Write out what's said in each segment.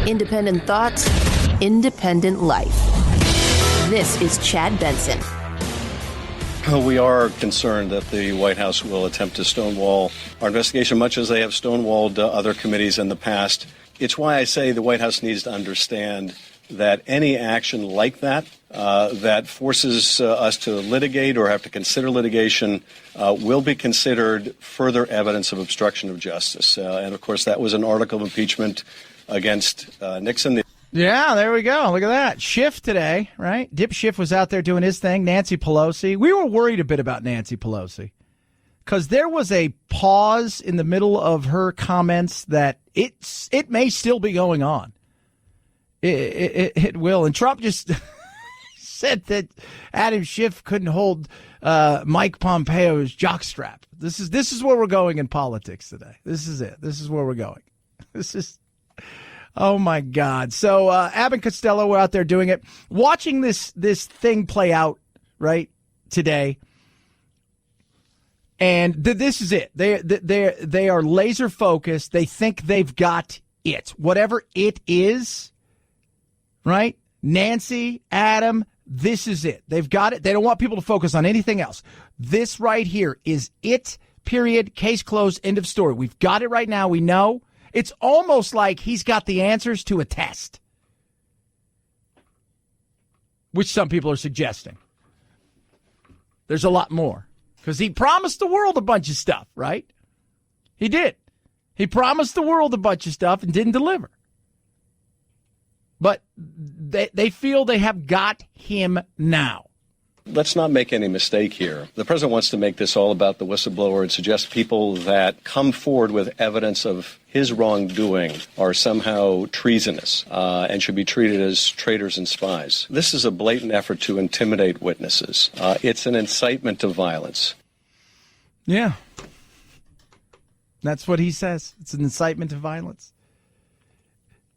Independent thoughts, independent life. This is Chad Benson. We are concerned that the White House will attempt to stonewall our investigation, much as they have stonewalled other committees in the past. It's why I say the White House needs to understand that any action like that, that forces us to litigate or have to consider litigation, will be considered further evidence of obstruction of justice. And, of course, that was an article of impeachment against Nixon. Yeah, there we go. Look at that. Schiff today, right? Dip Schiff was out there doing his thing. Nancy Pelosi. We were worried a bit about Nancy Pelosi because there was a pause in the middle of her comments that it may still be going on. It will. And Trump just said that Adam Schiff couldn't hold Mike Pompeo's jockstrap. This is where we're going in politics today. This is it. This is where we're going. This is, oh my God. So Abbott and Costello were out there doing it, watching this thing play out right today. And this is it. They are laser focused. They think they've got it, whatever it is. Right? Nancy, Adam, this is it. They've got it. They don't want people to focus on anything else. This right here is it, period, case closed, end of story. We've got it right now. We know. It's almost like he's got the answers to a test, which some people are suggesting. There's a lot more because he promised the world a bunch of stuff, right? He did. He promised the world a bunch of stuff and didn't deliver. But they feel they have got him now. Let's not make any mistake here. The president wants to make this all about the whistleblower and suggest people that come forward with evidence of his wrongdoing are somehow treasonous and should be treated as traitors and spies. This is a blatant effort to intimidate witnesses. It's an incitement to violence. Yeah. That's what he says. It's an incitement to violence.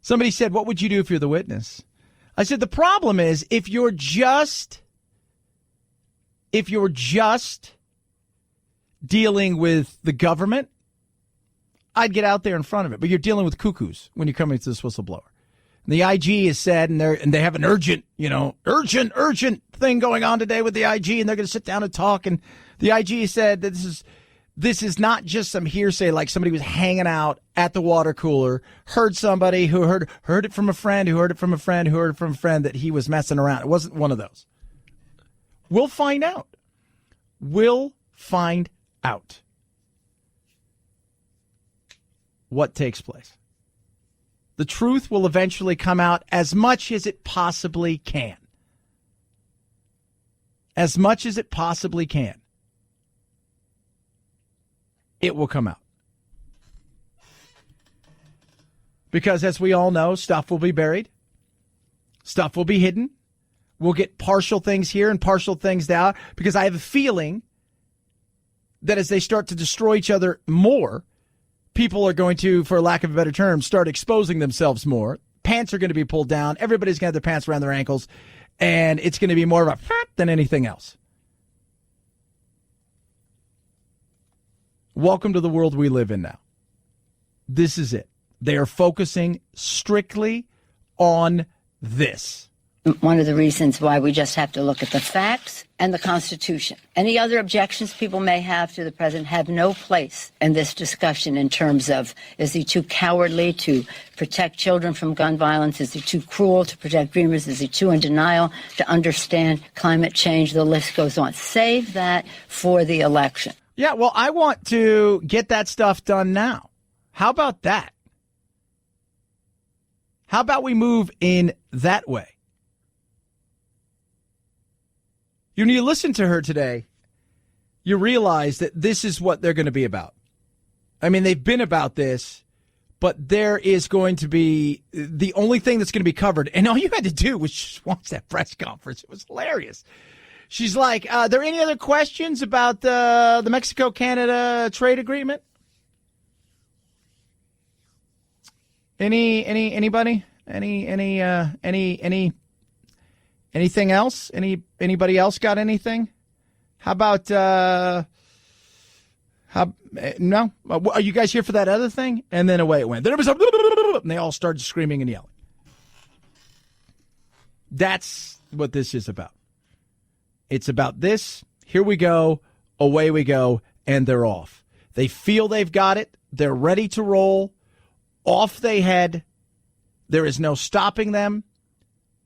Somebody said, what would you do if you're the witness? I said, the problem is if you're just dealing with the government, I'd get out there in front of it. But you're dealing with cuckoos when you're coming to this whistleblower. And the IG has said, and they have an urgent thing going on today with the IG, and they're going to sit down and talk. And the IG said that this is not just some hearsay, like somebody was hanging out at the water cooler, heard somebody who heard it from a friend, who heard it from a friend, who heard it from a friend that he was messing around. It wasn't one of those. We'll find out. We'll find out what takes place. The truth will eventually come out as much as it possibly can. As much as it possibly can. It will come out. Because as we all know, stuff will be buried. Stuff will be hidden. We'll get partial things here and partial things there. Because I have a feeling that as they start to destroy each other more, people are going to, for lack of a better term, start exposing themselves more. Pants are going to be pulled down. Everybody's going to have their pants around their ankles. And it's going to be more of a than anything else. Welcome to the world we live in now. This is it. They are focusing strictly on this. One of the reasons why we just have to look at the facts and the Constitution. Any other objections people may have to the president have no place in this discussion in terms of, is he too cowardly to protect children from gun violence? Is he too cruel to protect dreamers? Is he too in denial to understand climate change? The list goes on. Save that for the election. Yeah, well, I want to get that stuff done now. How about that? How about we move in that way? When you listen to her today, you realize that this is what they're going to be about. I mean, they've been about this, but there is going to be the only thing that's going to be covered. And all you had to do was just watch that press conference. It was hilarious. She's like, are there any other questions about the Mexico-Canada trade agreement? Anybody? Anything else? Anybody else got anything? How about no? Are you guys here for that other thing? And then away it went. Then it was and they all started screaming and yelling. That's what this is about. It's about this. Here we go. Away we go. And they're off. They feel they've got it. They're ready to roll. Off they head. There is no stopping them.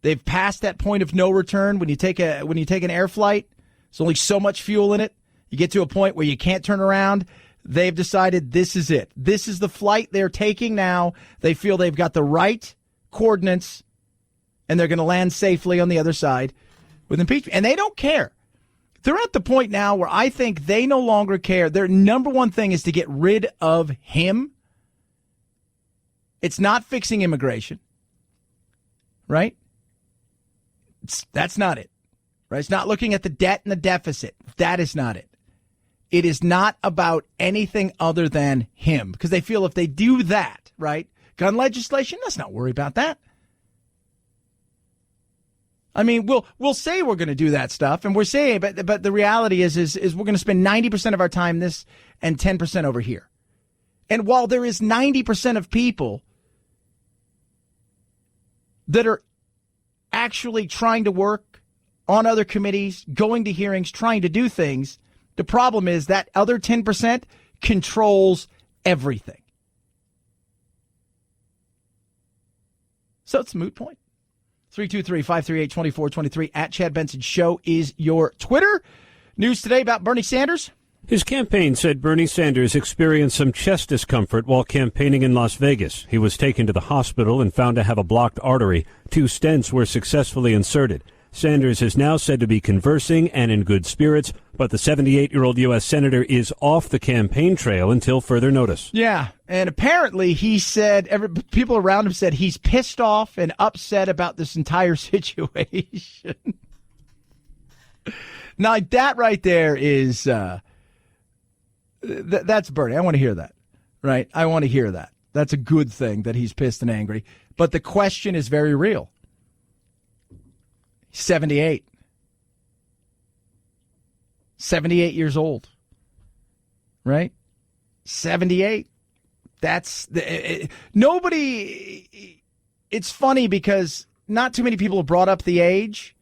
They've passed that point of no return. When you take an air flight, there's only so much fuel in it. You get to a point where you can't turn around. They've decided this is it. This is the flight they're taking now. They feel they've got the right coordinates, and they're going to land safely on the other side with impeachment. And they don't care. They're at the point now where I think they no longer care. Their number one thing is to get rid of him. It's not fixing immigration, right? That's not it, right? It's not looking at the debt and the deficit. That is not it. It is not about anything other than him, because they feel if they do that, right, gun legislation, let's not worry about that. I mean, we'll say we're going to do that stuff, and we're saying, but the reality is we're going to spend 90% of our time this and 10% over here. And while there is 90% of people that are actually trying to work on other committees, going to hearings, trying to do things, the problem is that other 10% controls everything. So it's a moot point. 323-538-2423 at Chad Benson Show is your Twitter. News today about Bernie Sanders. His campaign said Bernie Sanders experienced some chest discomfort while campaigning in Las Vegas. He was taken to the hospital and found to have a blocked artery. 2 stents were successfully inserted. Sanders is now said to be conversing and in good spirits, but the 78-year-old U.S. Senator is off the campaign trail until further notice. Yeah, and apparently he said, people around him said he's pissed off and upset about this entire situation. Now, that right there is, that's Bernie. I want to hear that, right? I want to hear that. That's a good thing that he's pissed and angry. But the question is very real. 78 years old, right? 78. That's nobody. It's funny because not too many people have brought up the age,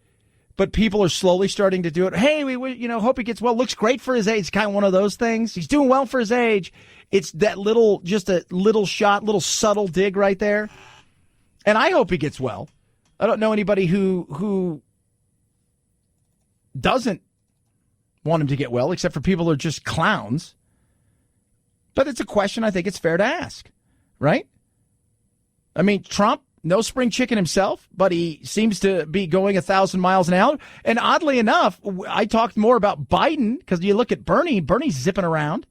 but people are slowly starting to do it. Hey, we hope he gets well. Looks great for his age. It's kind of one of those things. He's doing well for his age. It's that just a little shot, little subtle dig right there. And I hope he gets well. I don't know anybody who doesn't want him to get well, except for people who are just clowns. But it's a question I think it's fair to ask, right? I mean, Trump, no spring chicken himself, but he seems to be going 1,000 miles an hour. And oddly enough, I talked more about Biden because you look at Bernie's zipping around.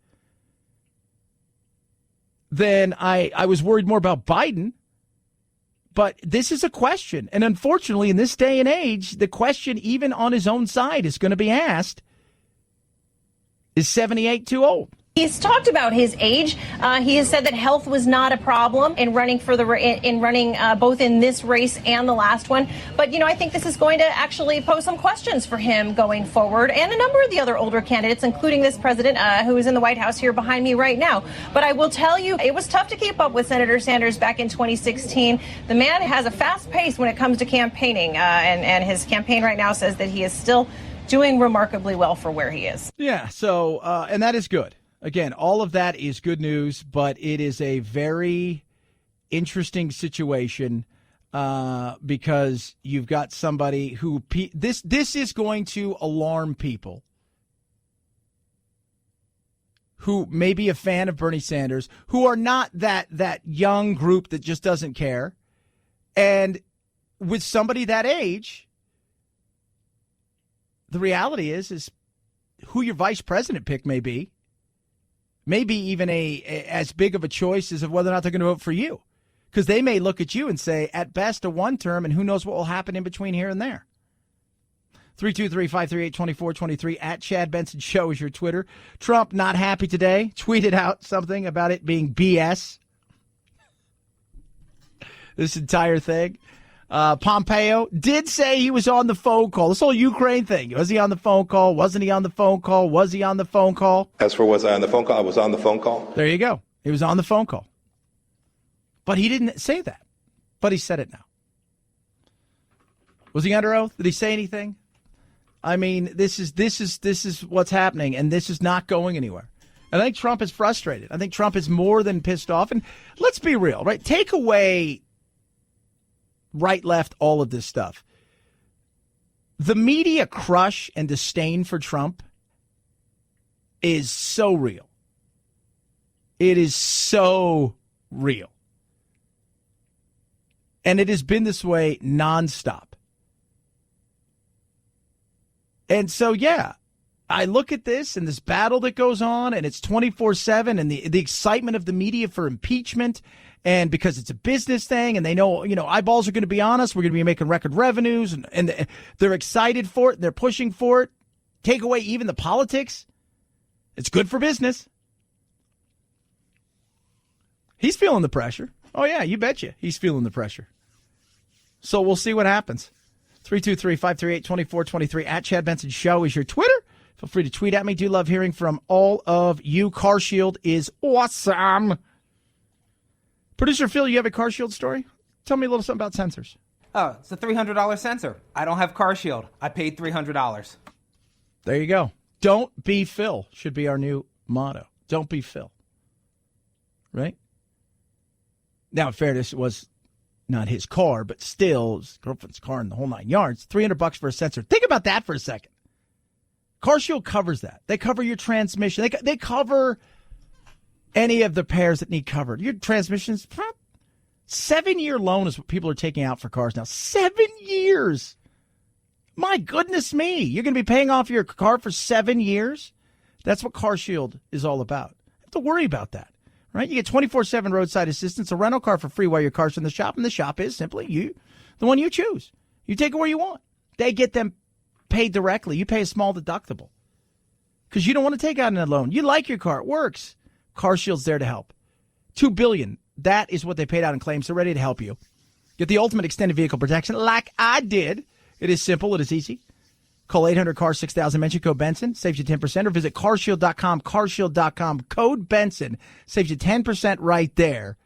Then I was worried more about Biden. But this is a question. And unfortunately, in this day and age, the question, even on his own side, is going to be asked, is 78 too old? He's talked about his age. He has said that health was not a problem in running both in this race and the last one. But, I think this is going to actually pose some questions for him going forward and a number of the other older candidates, including this president who is in the White House here behind me right now. But I will tell you, it was tough to keep up with Senator Sanders back in 2016. The man has a fast pace when it comes to campaigning, and his campaign right now says that he is still doing remarkably well for where he is. Yeah, so, and that is good. Again, all of that is good news, but it is a very interesting situation because you've got somebody who this is going to alarm people who may be a fan of Bernie Sanders, who are not that young group that just doesn't care. And with somebody that age, the reality is who your vice president pick may be. Maybe even as big of a choice as of whether or not they're going to vote for you. Because they may look at you and say, at best, a one term, and who knows what will happen in between here and there. 323-538-2423 at Chad Benson Show is your Twitter. Trump not happy today. Tweeted out something about it being BS. This entire thing. Pompeo did say he was on the phone call. This whole Ukraine thing. Was he on the phone call? Wasn't he on the phone call? Was he on the phone call? As for was I on the phone call, I was on the phone call. There you go. He was on the phone call. But he didn't say that. But he said it now. Was he under oath? Did he say anything? I mean, this is what's happening, and this is not going anywhere. And I think Trump is frustrated. I think Trump is more than pissed off. And let's be real, right? Take away right, left, all of this stuff. The media crush and disdain for Trump is so real. It is so real. And it has been this way nonstop. And so, yeah, I look at this and this battle that goes on, and it's 24/7, and the excitement of the media for impeachment, and because it's a business thing, and they know, eyeballs are going to be on us. We're going to be making record revenues, and they're excited for it, and they're pushing for it. Take away even the politics. It's good for business. He's feeling the pressure. Oh, yeah, you betcha. He's feeling the pressure. So we'll see what happens. 323-538-2423 at Chad Benson Show is your Twitter. Feel free to tweet at me. Do love hearing from all of you. Car Shield is awesome. Producer Phil, you have a Car Shield story? Tell me a little something about sensors. Oh, it's a $300 sensor. I don't have Car Shield. I paid $300. There you go. Don't be Phil should be our new motto. Don't be Phil. Right? Now, in fairness, it was not his car, but still, his girlfriend's car in the whole 9 yards. $300 for a sensor. Think about that for a second. Car Shield covers that. They cover your transmission. They cover any of the repairs that need covered. Your transmissions, 7-year loan is what people are taking out for cars now. 7 years. My goodness me. You're going to be paying off your car for 7 years? That's what Car Shield is all about. You have to worry about that. Right? You get 24/7 roadside assistance, a rental car for free while your car's in the shop, and the shop is simply the one you choose. You take it where you want. They get them paid directly. You pay a small deductible because you don't want to take out a loan. You like your car. It works. Car Shield's there to help. $2 billion. That is what they paid out in claims. They're ready to help you. Get the ultimate extended vehicle protection like I did. It is simple. It is easy. Call 800-CAR-6000. Mention code Benson. Saves you 10%. Or visit carshield.com. Carshield.com. Code Benson. Saves you 10% right there.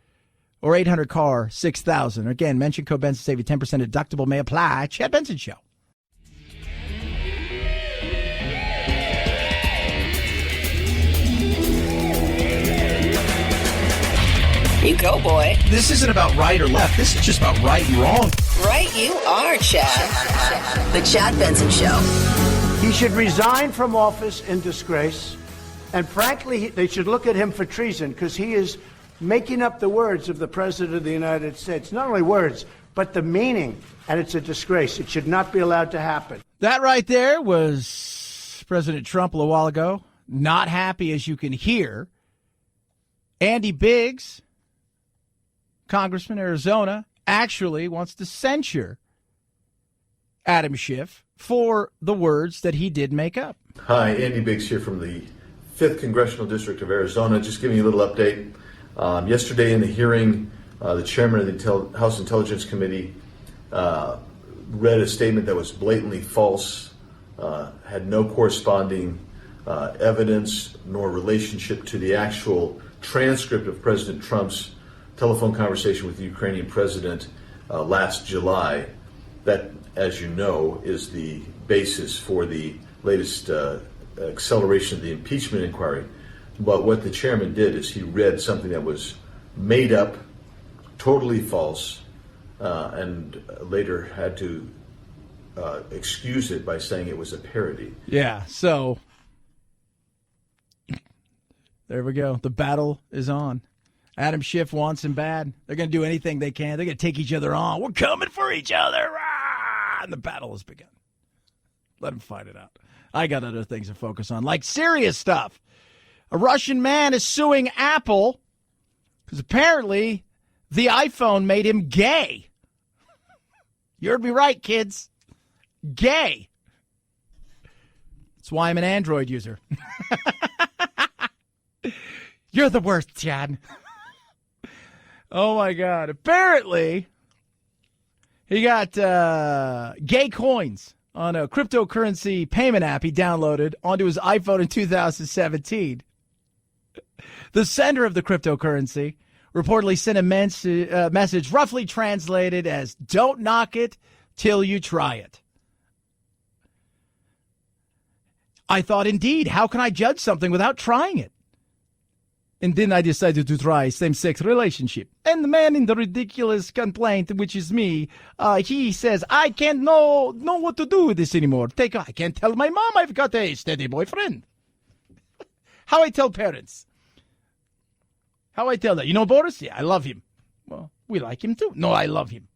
Or 800-CAR-6000. Again, mention code Benson. Save you 10%. Deductible may apply. Chad Benson Show. You go, boy. This isn't about right or left. This is just about right and wrong. Right you are, Chad. The Chad Benson Show. He should resign from office in disgrace. And frankly, they should look at him for treason because he is making up the words of the President of the United States. Not only words, but the meaning. And it's a disgrace. It should not be allowed to happen. That right there was President Trump a little while ago. Not happy, as you can hear. Andy Biggs, Congressman, Arizona, actually wants to censure Adam Schiff for the words that he did make up. Hi, Andy Biggs here from the 5th Congressional District of Arizona. Just giving you a little update. Yesterday in the hearing, the chairman of the House Intelligence Committee read a statement that was blatantly false, had no corresponding evidence nor relationship to the actual transcript of President Trump's telephone conversation with the Ukrainian president last July. That, as you know, is the basis for the latest acceleration of the impeachment inquiry. But what the chairman did is he read something that was made up, totally false, and later had to excuse it by saying it was a parody. Yeah, so there we go. The battle is on. Adam Schiff wants him bad. They're going to do anything they can. They're going to take each other on. We're coming for each other. Ah! And the battle has begun. Let them fight it out. I got other things to focus on, like serious stuff. A Russian man is suing Apple because apparently the iPhone made him gay. You heard me right, kids. Gay. That's why I'm an Android user. You're the worst, Chad. Oh, my God. Apparently, he got gay coins on a cryptocurrency payment app he downloaded onto his iPhone in 2017. The sender of the cryptocurrency reportedly sent a message roughly translated as, "Don't knock it till you try it. I thought, indeed, how can I judge something without trying it? And then I decided to try same-sex relationship. And the man in the ridiculous complaint, which is me, he says, I can't know what to do with this anymore. I can't tell my mom I've got a steady boyfriend. How I tell parents. How I tell that. You know Boris? Yeah, I love him. Well, we like him too. No, I love him.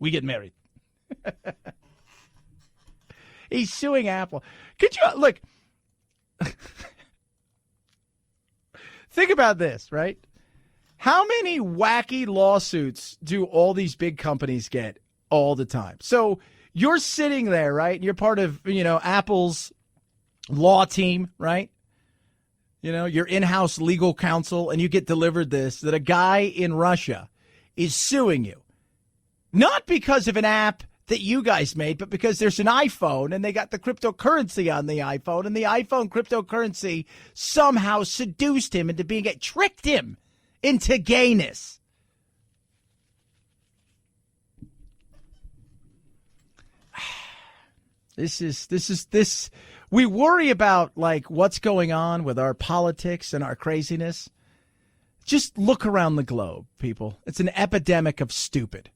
We get married. He's suing Apple. Could you, look, think about this, right? How many wacky lawsuits do all these big companies get all the time? So you're sitting there, right? You're part of, Apple's law team, right? Your in-house legal counsel, and you get delivered this, that a guy in Russia is suing you. Not because of an app that you guys made, but because there's an iPhone and they got the cryptocurrency on the iPhone, and the iPhone cryptocurrency somehow seduced him into tricked him into gayness. This. We worry about what's going on with our politics and our craziness. Just look around the globe, people. It's an epidemic of stupid.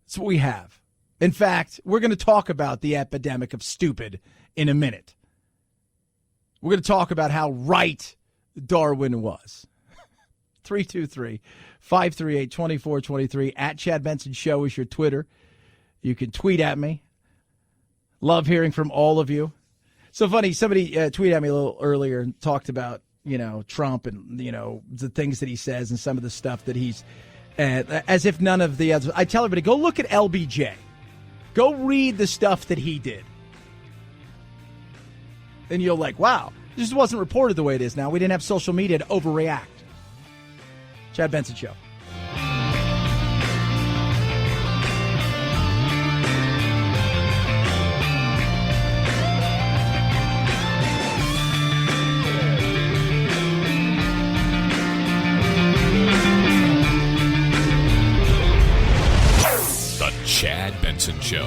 That's what we have. In fact, we're going to talk about the epidemic of stupid in a minute. We're going to talk about how right Darwin was. 323-538-2423. At Chad Benson Show is your Twitter. You can tweet at me. Love hearing from all of you. So funny, somebody tweeted at me a little earlier and talked about, Trump and, the things that he says and some of the stuff that he's, as if none of the others. I tell everybody, go look at LBJ. Go read the stuff that he did. And you'll wow, this just wasn't reported the way it is now. We didn't have social media to overreact. Chad Benson Show. Chad Benson Show.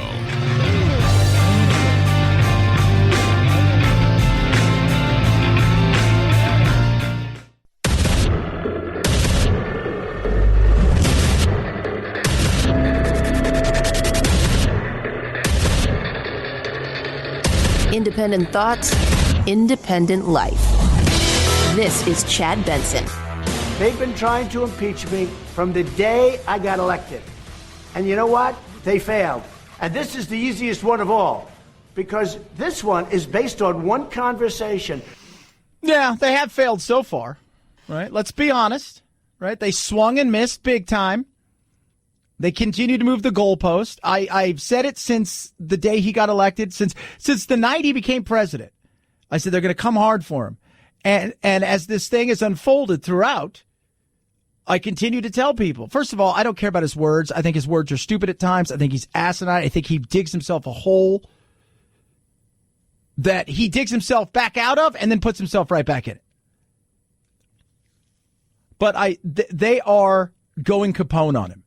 Independent thoughts, independent life. This is Chad Benson. They've been trying to impeach me from the day I got elected. And you know what? They failed. And this is the easiest one of all, because this one is based on one conversation. Yeah, they have failed so far, right? Let's be honest, right? They swung and missed big time. They continue to move the goalpost. I've said it since the day he got elected, since the night he became president. I said they're going to come hard for him. And as this thing has unfolded throughout, I continue to tell people, first of all, I don't care about his words. I think his words are stupid at times. I think he's asinine. I think he digs himself a hole that he digs himself back out of and then puts himself right back in it. But they are going Capone on him,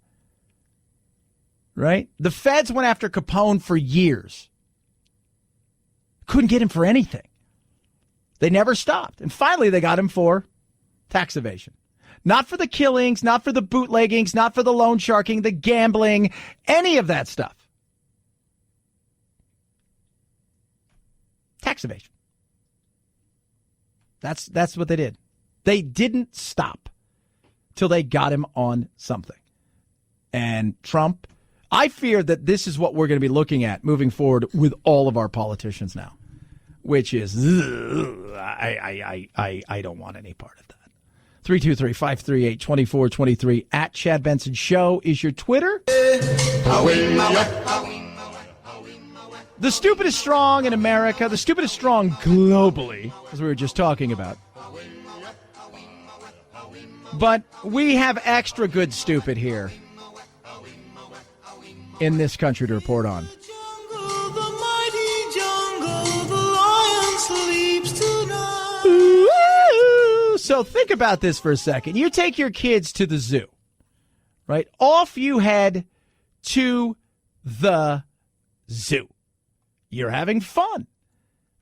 right? The feds went after Capone for years. Couldn't get him for anything. They never stopped. And finally, they got him for tax evasion. Not for the killings, not for the bootleggings, not for the loan sharking, the gambling, any of that stuff. Tax evasion. That's what they did. They didn't stop till they got him on something. And Trump, I fear that this is what we're going to be looking at moving forward with all of our politicians now, which is, I don't want any part of that. 323-538-2423. At Chad Benson Show is your Twitter. The stupid is strong in America. The stupid is strong globally, as we were just talking about. But we have extra good stupid here in this country to report on. So think about this for a second. You take your kids to the zoo, right? Off you head to the zoo. You're having fun,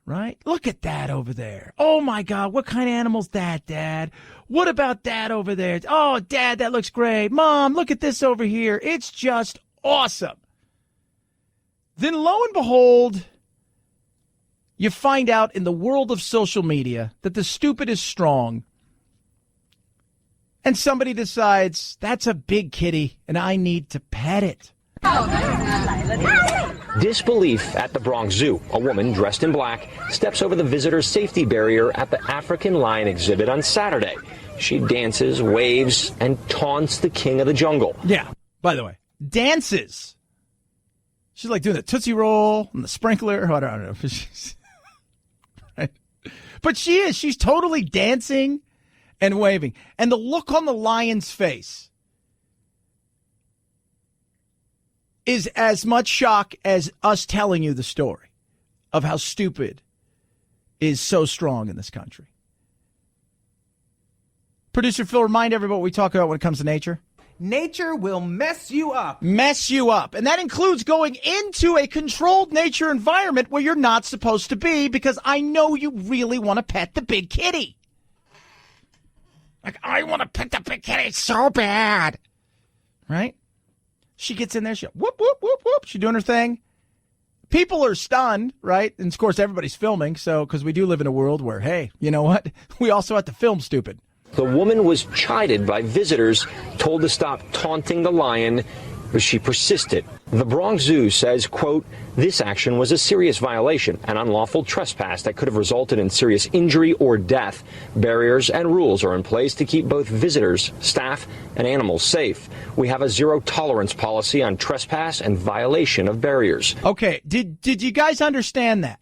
right? Look at that over there. Oh, my God, what kind of animal's that, Dad? What about that over there? Oh, Dad, that looks great. Mom, look at this over here. It's just awesome. Then, lo and behold, you find out in the world of social media that the stupid is strong. And somebody decides, that's a big kitty, and I need to pet it. Disbelief at the Bronx Zoo. A woman dressed in black steps over the visitor's safety barrier at the African lion exhibit on Saturday. She dances, waves, and taunts the king of the jungle. Yeah, by the way, dances. She's like doing the Tootsie Roll and the sprinkler. I don't know. Right? But she is. She's totally dancing and waving. And the look on the lion's face is as much shock as us telling you the story of how stupid is so strong in this country. Producer Phil, remind everybody what we talk about when it comes to nature. Nature will mess you up. Mess you up. And that includes going into a controlled nature environment where you're not supposed to be, because I know you really want to pet the big kitty. Like, I want to pet the big kitty so bad. Right? She gets in there. She whoop, whoop, whoop, whoop. She's doing her thing. People are stunned, right? And, of course, everybody's filming. So, because we do live in a world where, hey, you know what? We also have to film stupid. The woman was chided by visitors, told to stop taunting the lion, but she persisted. The Bronx Zoo says, quote, this action was a serious violation, an unlawful trespass that could have resulted in serious injury or death. Barriers and rules are in place to keep both visitors, staff, and animals safe. We have a zero tolerance policy on trespass and violation of barriers. Okay, did you guys understand that?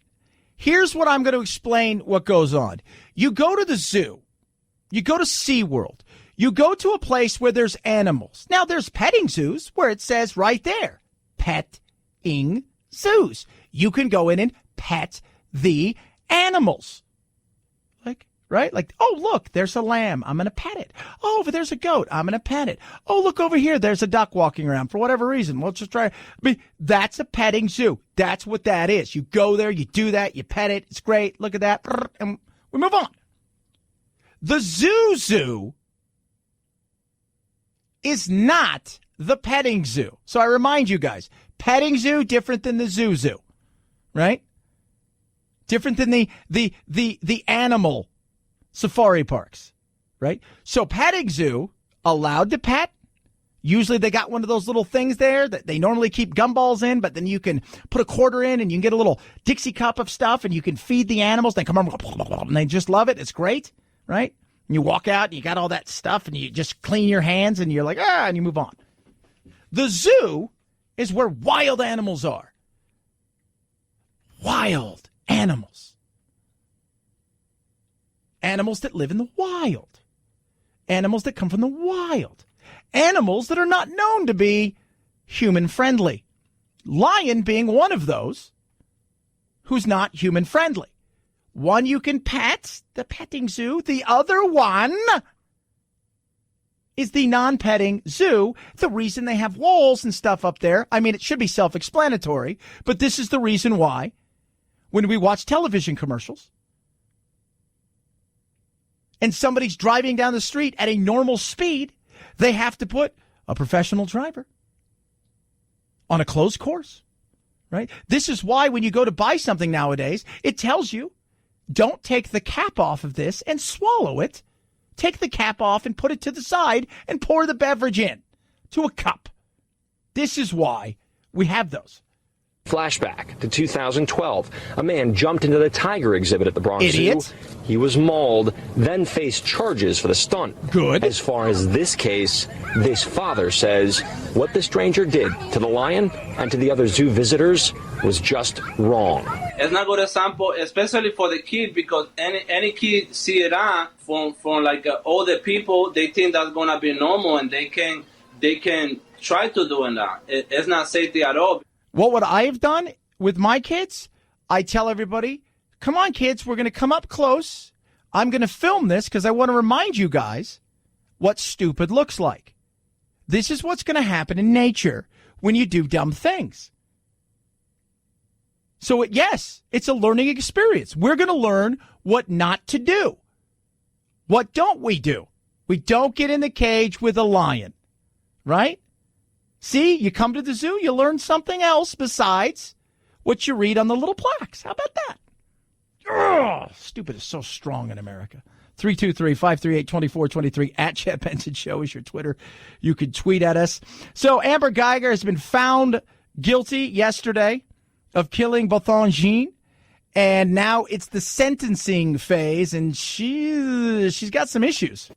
Here's what I'm going to explain what goes on. You go to the zoo. You go to SeaWorld. You go to a place where there's animals. Now, there's petting zoos where it says right there, petting zoos. You can go in and pet the animals. Like, right? Like, oh, look, there's a lamb. I'm going to pet it. Oh, over there's a goat. I'm going to pet it. Oh, look over here. There's a duck walking around for whatever reason. Let's just try. I mean, that's a petting zoo. That's what that is. You go there, you do that, you pet it. It's great. Look at that. And we move on. The zoo is not the petting zoo. So I remind you guys, petting zoo different than the zoo, right? Different than the animal safari parks, right? So petting zoo, allowed to pet. Usually they got one of those little things there that they normally keep gumballs in, but then you can put a quarter in and you can get a little Dixie cup of stuff and you can feed the animals. They come over and they just love it. It's great. Right? And you walk out and you got all that stuff and you just clean your hands and you're like, and you move on. The zoo is where wild animals are. Wild animals. Animals that live in the wild. Animals that come from the wild. Animals that are not known to be human friendly. Lion being one of those who's not human friendly. One you can pet, the petting zoo. The other one is the non-petting zoo. The reason they have walls and stuff up there, I mean, it should be self-explanatory, but this is the reason why when we watch television commercials and somebody's driving down the street at a normal speed, they have to put a professional driver on a closed course, right? This is why when you go to buy something nowadays, it tells you, don't take the cap off of this and swallow it. Take the cap off and put it to the side and pour the beverage in to a cup. This is why we have those. Flashback to 2012. A man jumped into the tiger exhibit at the Bronx Idiot. Zoo. He was mauled, then faced charges for the stunt. Good. As far as this case, this father says what the stranger did to the lion and to the other zoo visitors was just wrong. It's not good example, especially for the kid, because any kid see it from like older people, they think that's gonna be normal, and they can try to do that. It's not safety at all. What would I have done with my kids? I tell everybody, come on, kids, we're going to come up close. I'm going to film this because I want to remind you guys what stupid looks like. This is what's going to happen in nature when you do dumb things. So, yes, it's a learning experience. We're going to learn what not to do. What don't we do? We don't get in the cage with a lion, right? See, you come to the zoo, you learn something else besides what you read on the little plaques. How about that? Ugh, stupid is so strong in America. 323-538-2423 at Chad Benson Show is your Twitter. You could tweet at us. So Amber Geiger has been found guilty yesterday of killing Bothon Jean, and now it's the sentencing phase, and she's got some issues.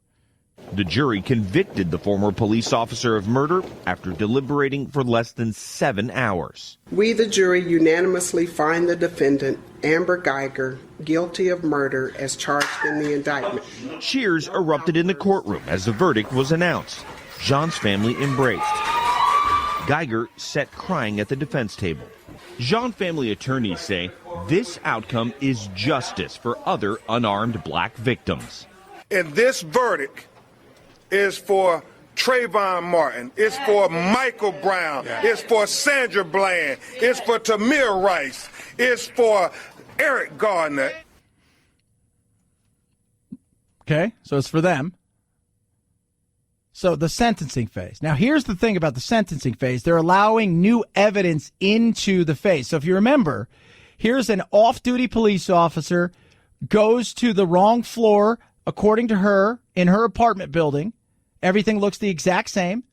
The jury convicted the former police officer of murder after deliberating for less than 7 hours. We, the jury, unanimously find the defendant, Amber Geiger, guilty of murder as charged in the indictment. Cheers erupted in the courtroom as the verdict was announced. Jean's family embraced. Geiger sat crying at the defense table. Jean family attorneys say this outcome is justice for other unarmed black victims. And this verdict is for Trayvon Martin, it's for Michael Brown, it's for Sandra Bland, it's for Tamir Rice, it's for Eric Gardner. Okay, so it's for them. So the sentencing phase. Now, here's the thing about the sentencing phase. They're allowing new evidence into the phase. So if you remember, here's an off-duty police officer, goes to the wrong floor, according to her, in her apartment building. Everything looks the exact same.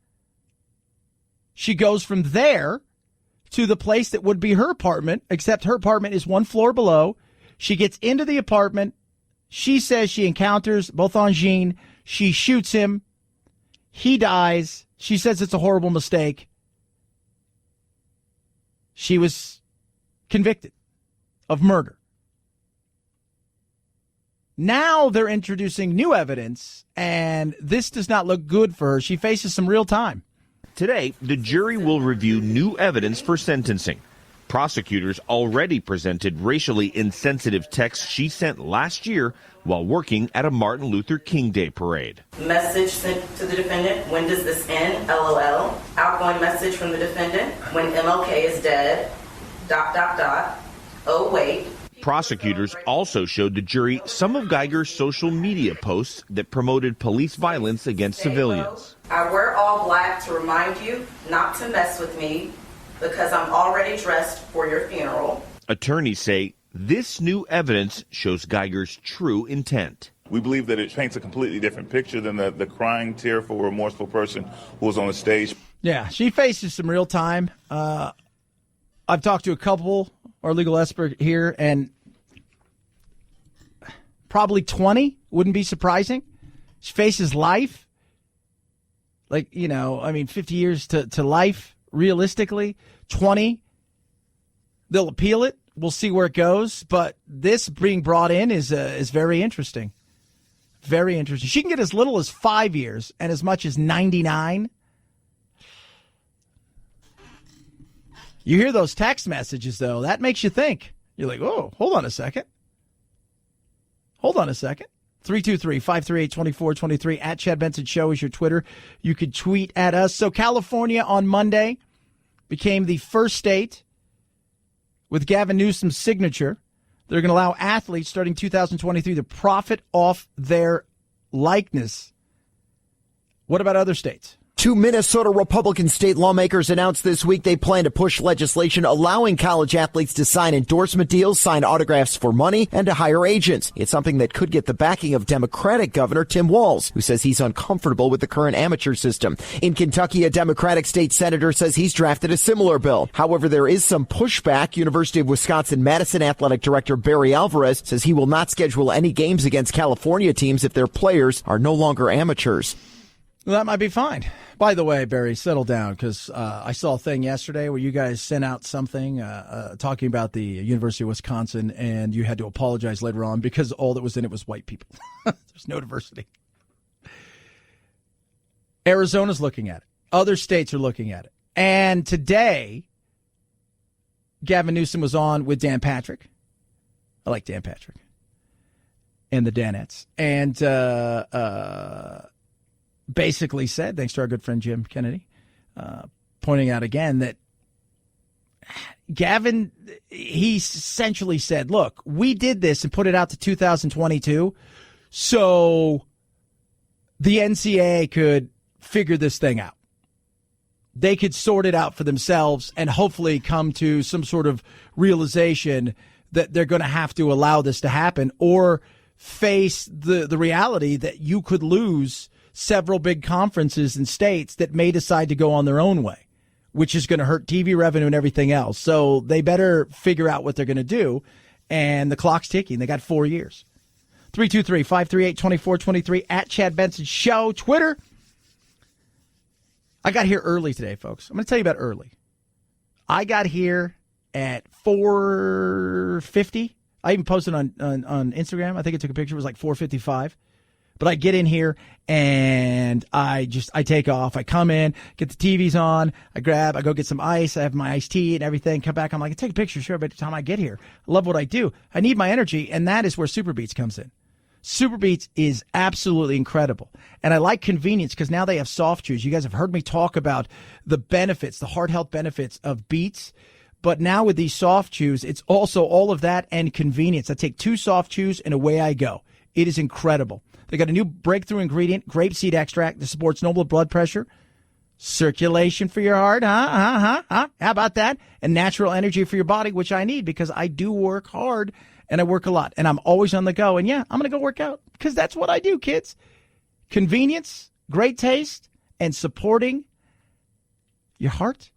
She goes from there to the place that would be her apartment, except her apartment is one floor below. She gets into the apartment. She says she encounters Bothon Jean. She shoots him. He dies. She says it's a horrible mistake. She was convicted of murder. Now they're introducing new evidence, and this does not look good for her. She faces some real time. Today, the jury will review new evidence for sentencing. Prosecutors already presented racially insensitive texts she sent last year while working at a Martin Luther King Day parade. Message sent to the defendant, when does this end? LOL. Outgoing message from the defendant, when MLK is dead. ... Oh, wait. Prosecutors also showed the jury some of Geiger's social media posts that promoted police violence against civilians. I wear all black to remind you not to mess with me because I'm already dressed for your funeral. Attorneys say this new evidence shows Geiger's true intent. We believe that it paints a completely different picture than the crying, tearful, remorseful person who was on the stage. Yeah, she faces some real time. I've talked to a couple, our legal expert here, and probably 20 wouldn't be surprising. She faces life. 50 years to life, realistically. 20, they'll appeal it. We'll see where it goes. But this being brought in is very interesting. Very interesting. She can get as little as 5 years and as much as 99. You hear those text messages, though. That makes you think. You're like, oh, hold on a second. 323-538-2423 at Chad Benson Show is your Twitter. You could tweet at us. So California on Monday became the first state with Gavin Newsom's signature. They're going to allow athletes starting 2023 to profit off their likeness. What about other states? Two Minnesota Republican state lawmakers announced this week they plan to push legislation allowing college athletes to sign endorsement deals, sign autographs for money, and to hire agents. It's something that could get the backing of Democratic Governor Tim Walz, who says he's uncomfortable with the current amateur system. In Kentucky, a Democratic state senator says he's drafted a similar bill. However, there is some pushback. University of Wisconsin-Madison athletic director Barry Alvarez says he will not schedule any games against California teams if their players are no longer amateurs. Well, that might be fine. By the way, Barry, settle down, because I saw a thing yesterday where you guys sent out something talking about the University of Wisconsin, and you had to apologize later on because all that was in it was white people. There's no diversity. Arizona's looking at it. Other states are looking at it. And today, Gavin Newsom was on with Dan Patrick. I like Dan Patrick. And the Danettes. And basically said, thanks to our good friend Jim Kennedy, pointing out again that Gavin, he essentially said, look, we did this and put it out to 2022 so the NCAA could figure this thing out. They could sort it out for themselves and hopefully come to some sort of realization that they're going to have to allow this to happen or face the reality that you could lose several big conferences and states that may decide to go on their own way, which is going to hurt TV revenue and everything else. So they better figure out what they're going to do. And the clock's ticking. They got 4 years. 323-538-2423 at Chad Benson Show. Twitter. I got here early today, folks. I'm going to tell you about early. I got here at 4:50. I even posted on Instagram. I think I took a picture. It was like 4:55. But I get in here and I take off. I come in, get the TVs on. I go get some ice. I have my iced tea and everything. Come back. I'm like, take a picture. Sure. By the time I get here, I love what I do. I need my energy. And that is where Super Beats comes in. Super Beats is absolutely incredible. And I like convenience because now they have soft chews. You guys have heard me talk about the benefits, the heart health benefits of Beats. But now with these soft chews, it's also all of that and convenience. I take 2 soft chews and away I go. It is incredible. They got a new breakthrough ingredient, grapeseed extract that supports normal blood pressure, circulation for your heart. How about that? And natural energy for your body, which I need because I do work hard and I work a lot. And I'm always on the go. And yeah, I'm going to go work out because that's what I do, kids. Convenience, great taste, and supporting your heart,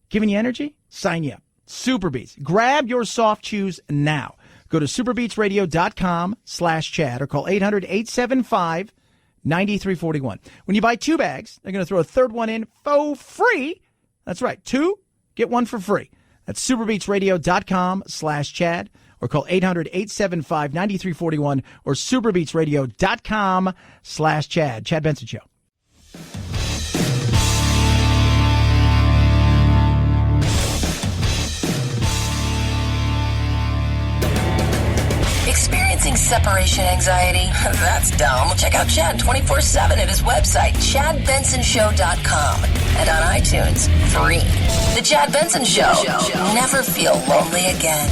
giving you energy. Sign you up. Super Beats. Grab your soft chews now. Go to superbeatsradio.com/Chad or call 800-875-9341. When you buy 2 bags, they're going to throw a third one in for free. That's right. 2, get 1 for free. That's superbeatsradio.com/Chad or call 800-875-9341 or superbeatsradio.com/Chad. Chad Benson Show. Experiencing separation anxiety? That's dumb. Check out Chad 24/7 at his website, ChadBensonShow.com, and on iTunes, free. The Chad Benson Show. Never feel lonely again.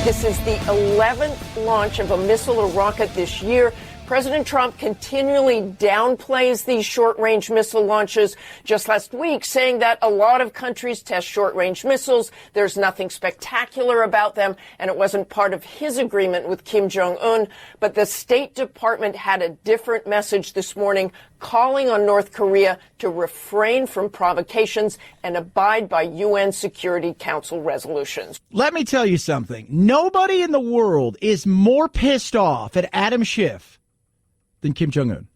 This is the 11th launch of a missile or rocket this year. President Trump continually downplays these short-range missile launches. Just last week, saying that a lot of countries test short-range missiles. There's nothing spectacular about them, and it wasn't part of his agreement with Kim Jong-un. But the State Department had a different message this morning, calling on North Korea to refrain from provocations and abide by UN Security Council resolutions. Let me tell you something. Nobody in the world is more pissed off at Adam Schiff than Kim Jong-un.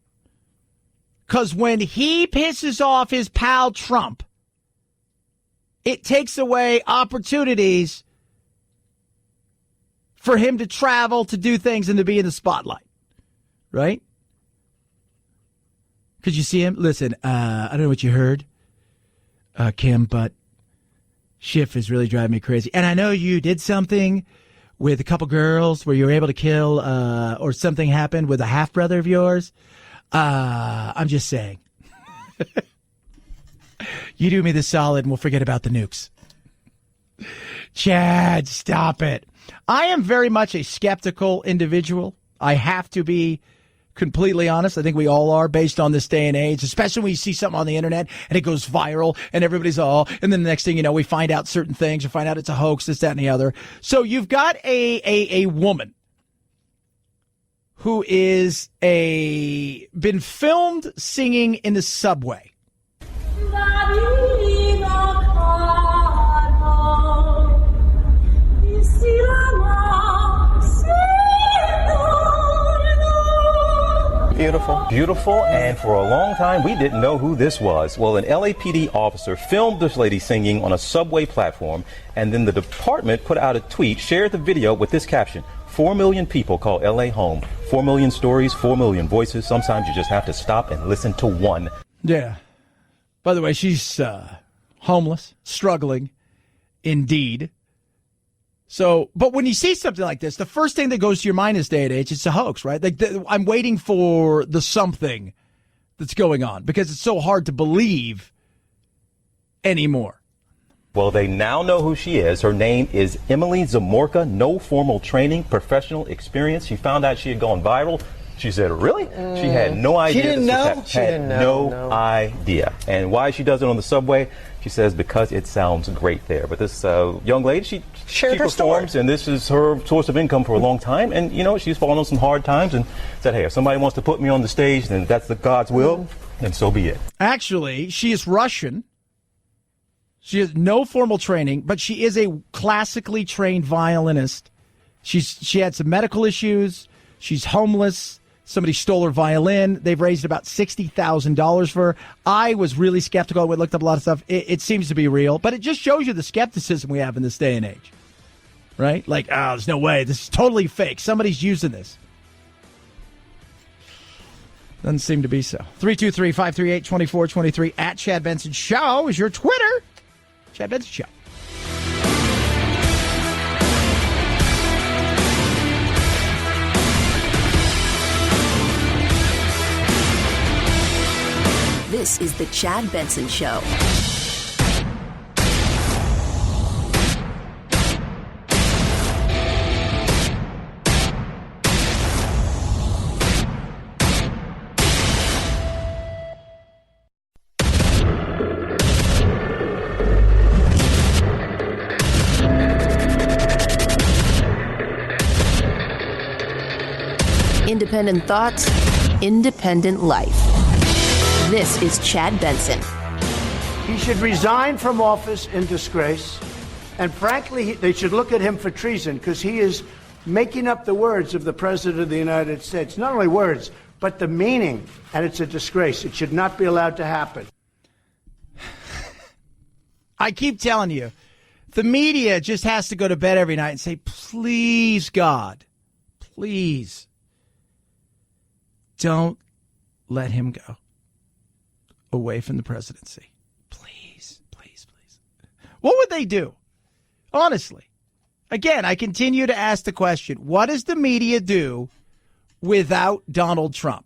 Because when he pisses off his pal Trump, it takes away opportunities for him to travel, to do things, and to be in the spotlight. Right? Could you see him? Listen, I don't know what you heard, Kim, but Schiff is really driving me crazy. And I know you did something with a couple girls where you were able to kill, or something happened with a half-brother of yours. I'm just saying. You do me the solid and we'll forget about the nukes. Chad, stop it. I am very much a skeptical individual. I have to be completely honest. I think we all are, based on this day and age, especially when you see something on the internet and it goes viral and everybody's and then the next thing you know, we find out certain things or find out it's a hoax, this, that, and the other. So you've got a woman who is been filmed singing in the subway. Beautiful. Beautiful, and for a long time, we didn't know who this was. Well, an LAPD officer filmed this lady singing on a subway platform, and then the department put out a tweet, shared the video with this caption: 4 million people call LA home. 4 million stories, 4 million voices. Sometimes you just have to stop and listen to one. Yeah. By the way, she's homeless, struggling, indeed. So, but when you see something like this, the first thing that goes to your mind this day and age, it's a hoax, right? Like I'm waiting for the something that's going on because it's so hard to believe anymore. Well, they now know who she is. Her name is Emily Zamorka. No formal training, professional experience. She found out she had gone viral. She said, really? She had no idea. She didn't know? She had no idea. And why she does it on the subway, she says because it sounds great there. But this young lady, she performs, and this is her source of income for a long time. And, you know, she's fallen on some hard times and said, hey, if somebody wants to put me on the stage, then that's the God's will, then so be it. Actually, she is Russian. She has no formal training, but she is a classically trained violinist. She had some medical issues. She's homeless. Somebody stole her violin. They've raised about $60,000 for her. I was really skeptical. We looked up a lot of stuff. It seems to be real, but it just shows you the skepticism we have in this day and age, right? Like, there's no way. This is totally fake. Somebody's using this. Doesn't seem to be so. 323-538-2423 at Chad Benson Show is your Twitter. Chad Benson Show. This is the Chad Benson Show. Independent thoughts, independent life. This is Chad Benson. He should resign from office in disgrace. And frankly, they should look at him for treason because he is making up the words of the President of the United States. Not only words, but the meaning. And it's a disgrace. It should not be allowed to happen. I keep telling you, the media just has to go to bed every night and say, please, God, please don't let him go away from the presidency. Please, please, please. What would they do? Honestly. Again, I continue to ask the question, what does the media do without Donald Trump?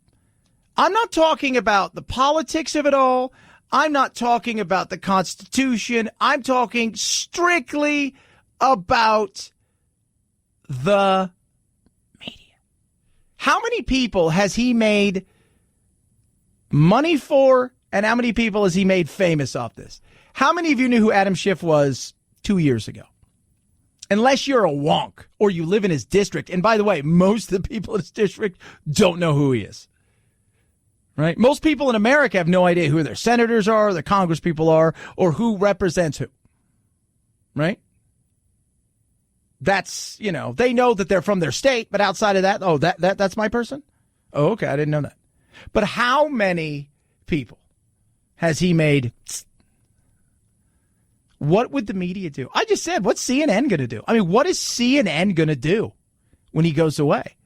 I'm not talking about the politics of it all. I'm not talking about the Constitution. I'm talking strictly about the media. How many people has he made money for? And how many people has he made famous off this? How many of you knew who Adam Schiff was 2 years ago? Unless you're a wonk or you live in his district. And by the way, most of the people in his district don't know who he is. Right? Most people in America have no idea who their senators are, their congresspeople are, or who represents who. Right? That's, you know, they know that they're from their state, but outside of that, that's my person? Oh, okay, I didn't know that. But how many people has he made? What would the media do? I just said, what's CNN going to do? I mean, what is CNN going to do when he goes away?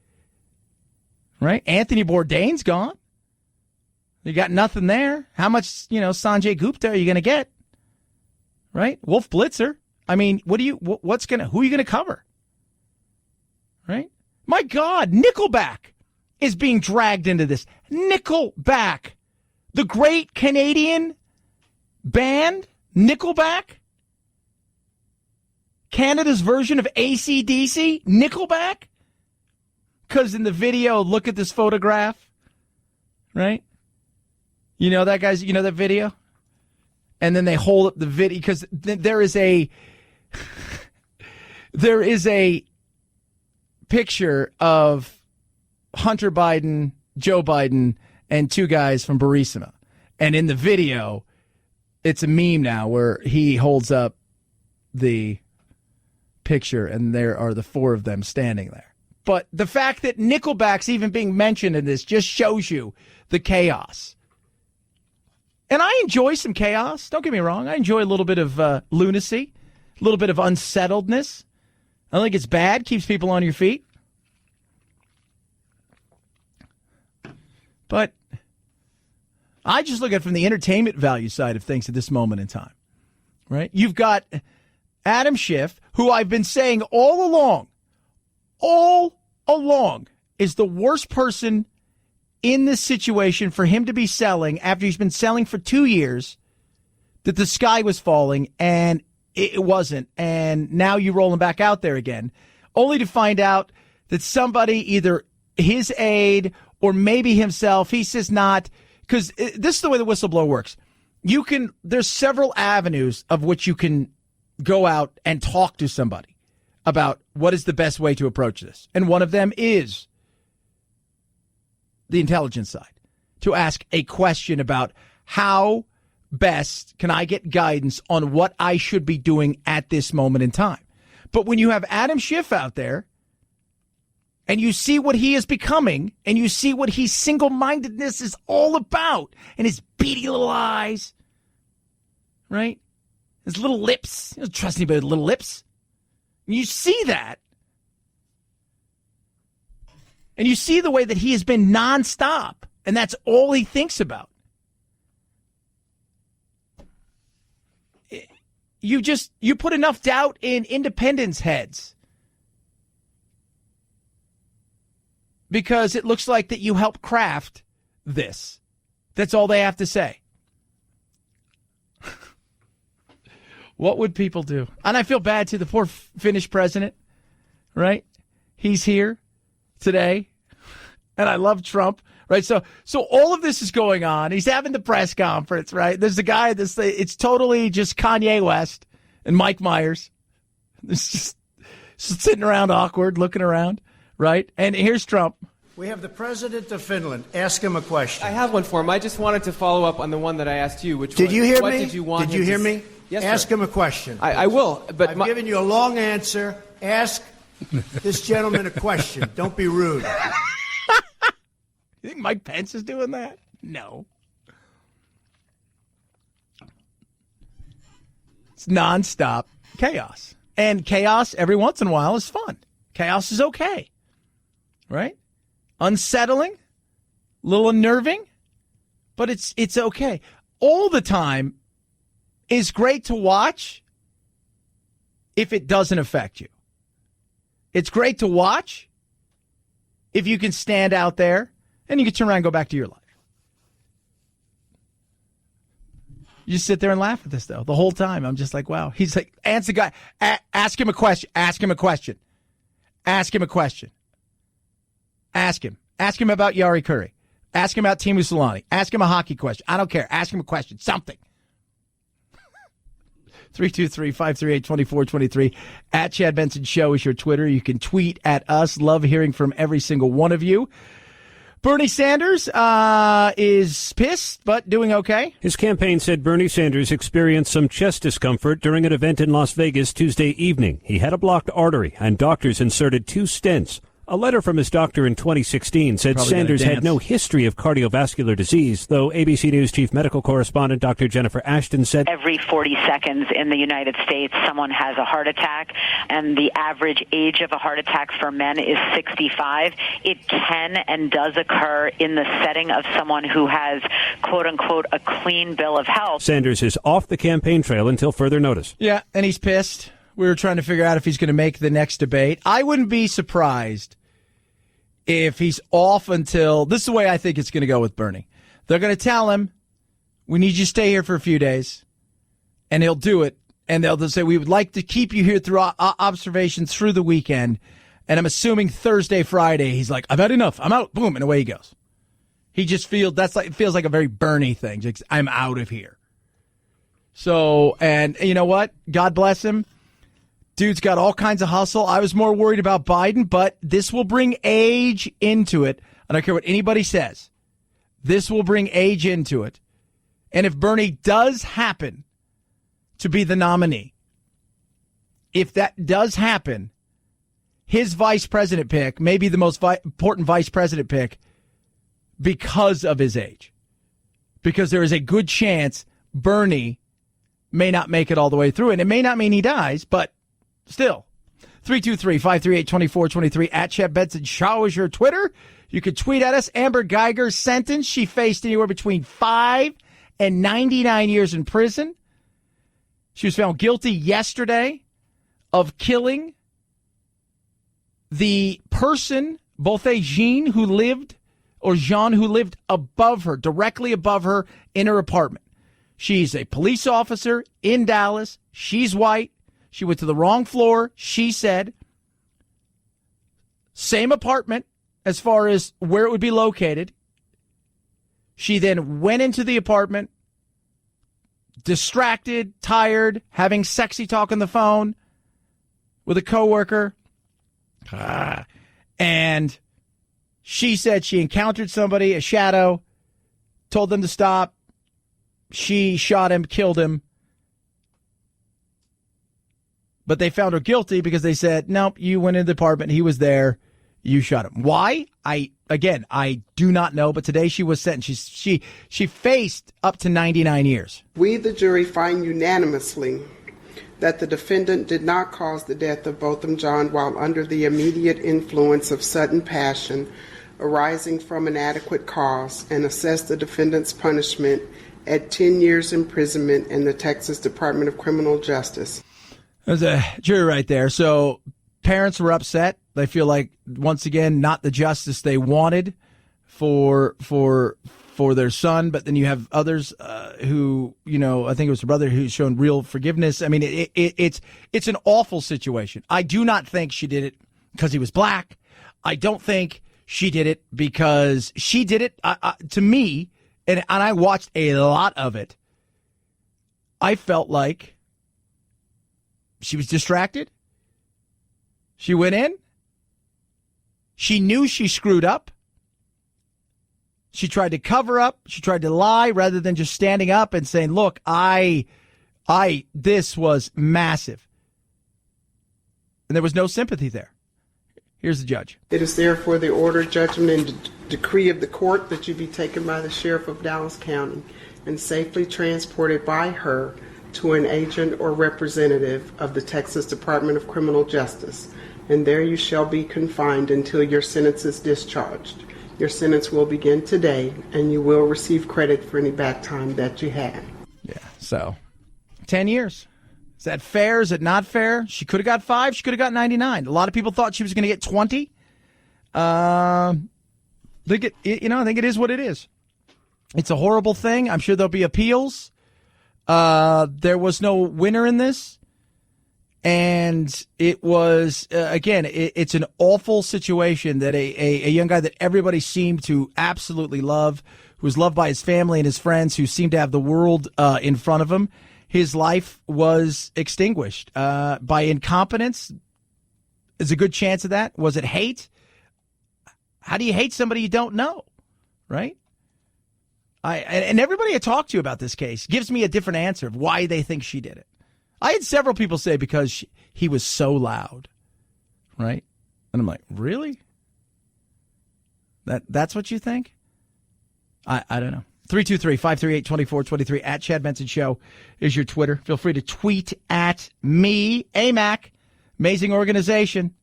Right? Anthony Bourdain's gone. You got nothing there. How much, Sanjay Gupta are you going to get? Right? Wolf Blitzer. I mean, who are you going to cover? Right? My God, Nickelback is being dragged into this. Nickelback. The great Canadian band, Nickelback. Canada's version of AC/DC, Nickelback. Because in the video, look at this photograph. Right? You know that, guys? You know that video? And then they hold up the video because there is a picture of Hunter Biden, Joe Biden, and two guys from Burisma. And in the video, it's a meme now where he holds up the picture and there are the four of them standing there. But the fact that Nickelback's even being mentioned in this just shows you the chaos. And I enjoy some chaos. Don't get me wrong. I enjoy a little bit of lunacy, a little bit of unsettledness. I don't think it's bad. Keeps people on your feet. But I just look at it from the entertainment value side of things at this moment in time. Right? You've got Adam Schiff, who I've been saying all along, is the worst person in this situation for him to be selling after he's been selling for 2 years that the sky was falling and it wasn't. And now you roll him back out there again, only to find out that somebody, either his aide or maybe himself, he says not, because this is the way the whistleblower works. There's several avenues of which you can go out and talk to somebody about what is the best way to approach this. And one of them is the intelligence side, to ask a question about how best can I get guidance on what I should be doing at this moment in time. But when you have Adam Schiff out there and you see what he is becoming and you see what his single-mindedness is all about and his beady little eyes, right? His little lips. He doesn't trust anybody with little lips. And you see that. And you see the way that he has been nonstop, and that's all he thinks about. You put enough doubt in independents' heads because it looks like that you helped craft this. That's all they have to say. What would people do? And I feel bad to the poor Finnish president, right? He's here today, and I love Trump, right? So all of this is going on. He's having the press conference, right? There's a guy it's totally just Kanye West and Mike Myers. It's just sitting around awkward, looking around, right? And here's Trump. We have the president of Finland. Ask him a question. I have one for him. I just wanted to follow up on the one that I asked you, which did was, you hear what me? Did you want Did you hear me? Yes, ask sir. him a question. I will, but I've given you a long answer. Ask this gentleman a question. Don't be rude. You think Mike Pence is doing that? No. It's nonstop chaos. And chaos every once in a while is fun. Chaos is okay. Right? Unsettling, a little unnerving, but it's okay. All the time is great to watch if it doesn't affect you. It's great to watch if you can stand out there and you can turn around and go back to your life. You just sit there and laugh at this, though, the whole time. I'm just like, wow. He's like, answer guy. Ask him a question. Ask him a question. Ask him a question. Ask him. Ask him about Yari Curry. Ask him about Timu Solani. Ask him a hockey question. I don't care. Ask him a question. Something. 323-538-2423. At Chad Benson Show is your Twitter. You can tweet at us. Love hearing from every single one of you. Bernie Sanders is pissed, but doing okay. His campaign said Bernie Sanders experienced some chest discomfort during an event in Las Vegas Tuesday evening. He had a blocked artery, and doctors inserted 2 stents. A letter from his doctor in 2016 said Sanders had no history of cardiovascular disease, though ABC News chief medical correspondent Dr. Jennifer Ashton said every 40 seconds in the United States, someone has a heart attack, and the average age of a heart attack for men is 65. It can and does occur in the setting of someone who has, quote unquote, a clean bill of health. Sanders is off the campaign trail until further notice. Yeah, and he's pissed. We were trying to figure out if he's going to make the next debate. I wouldn't be surprised if he's off until, this is the way I think it's going to go with Bernie. They're going to tell him, we need you to stay here for a few days, and he'll do it. And they'll say, we would like to keep you here through observation through the weekend. And I'm assuming Thursday, Friday, he's like, I've had enough. I'm out. Boom. And away he goes. He just feels, it feels like a very Bernie thing. Just, I'm out of here. So, and you know what? God bless him. Dude's got all kinds of hustle. I was more worried about Biden, but this will bring age into it. I don't care what anybody says. This will bring age into it. And if Bernie does happen to be the nominee, if that does happen, his vice president pick may be the most important vice president pick because of his age. Because there is a good chance Bernie may not make it all the way through. And it may not mean he dies, but still, 323-538-2423 at Chad Benson Show is your Twitter. You can tweet at us. Amber Geiger's sentence, she faced anywhere between 5 and 99 years in prison. She was found guilty yesterday of killing the person, Jean, who lived above her, directly above her in her apartment. She's a police officer in Dallas. She's white. She went to the wrong floor, she said. Same apartment as far as where it would be located. She then went into the apartment, distracted, tired, having sexy talk on the phone with a coworker. And she said she encountered somebody, a shadow, told them to stop. She shot him, killed him. But they found her guilty because they said, nope, you went into the apartment. He was there. You shot him. Why? I do not know. But today she was sentenced. She faced up to 99 years. We, the jury, find unanimously that the defendant did not cause the death of Botham Jean while under the immediate influence of sudden passion arising from an adequate cause, and assess the defendant's punishment at 10 years imprisonment in the Texas Department of Criminal Justice. There's a jury right there. So parents were upset. They feel like, once again, not the justice they wanted for their son. But then you have others who, I think it was her brother who's shown real forgiveness. I mean, it's an awful situation. I do not think she did it because he was black. I don't think she did it because she did it. To me, and I watched a lot of it, I felt like she was distracted. She went in. She knew she screwed up. She tried to cover up. She tried to lie rather than just standing up and saying, look, this was massive. And there was no sympathy there. Here's the judge. It is therefore the order, judgment, and decree of the court that you be taken by the sheriff of Dallas County and safely transported by her to an agent or representative of the Texas Department of Criminal Justice, and there you shall be confined until your sentence is discharged. Your sentence will begin today, and you will receive credit for any back time that you had. Yeah, so 10 years. Is that fair? Is it not fair? She could have got 5. She could have got 99. A lot of people thought she was going to get 20. I think it is what it is. It's a horrible thing. I'm sure there'll be appeals. There was no winner in this. And it was, it's an awful situation that a young guy that everybody seemed to absolutely love, who was loved by his family and his friends, who seemed to have the world in front of him, his life was extinguished by incompetence. There's a good chance of that. Was it hate? How do you hate somebody you don't know, right? And everybody I talked to about this case gives me a different answer of why they think she did it. I had several people say because he was so loud, right? And I'm like, really? That's what you think? I don't know. 323-538-2423 at Chad Benson Show is your Twitter. Feel free to tweet at me, AMAC. Amazing organization.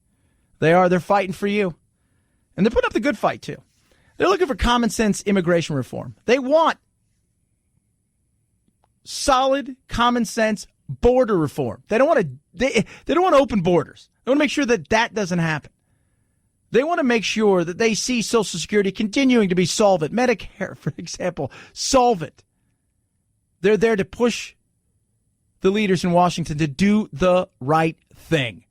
They're fighting for you. And they're putting up the good fight, too. They're looking for common sense immigration reform. They want solid, common sense border reform. They don't want to open borders. They want to make sure that doesn't happen. They want to make sure that they see Social Security continuing to be solvent. Medicare, for example, solvent. They're there to push the leaders in Washington to do the right thing.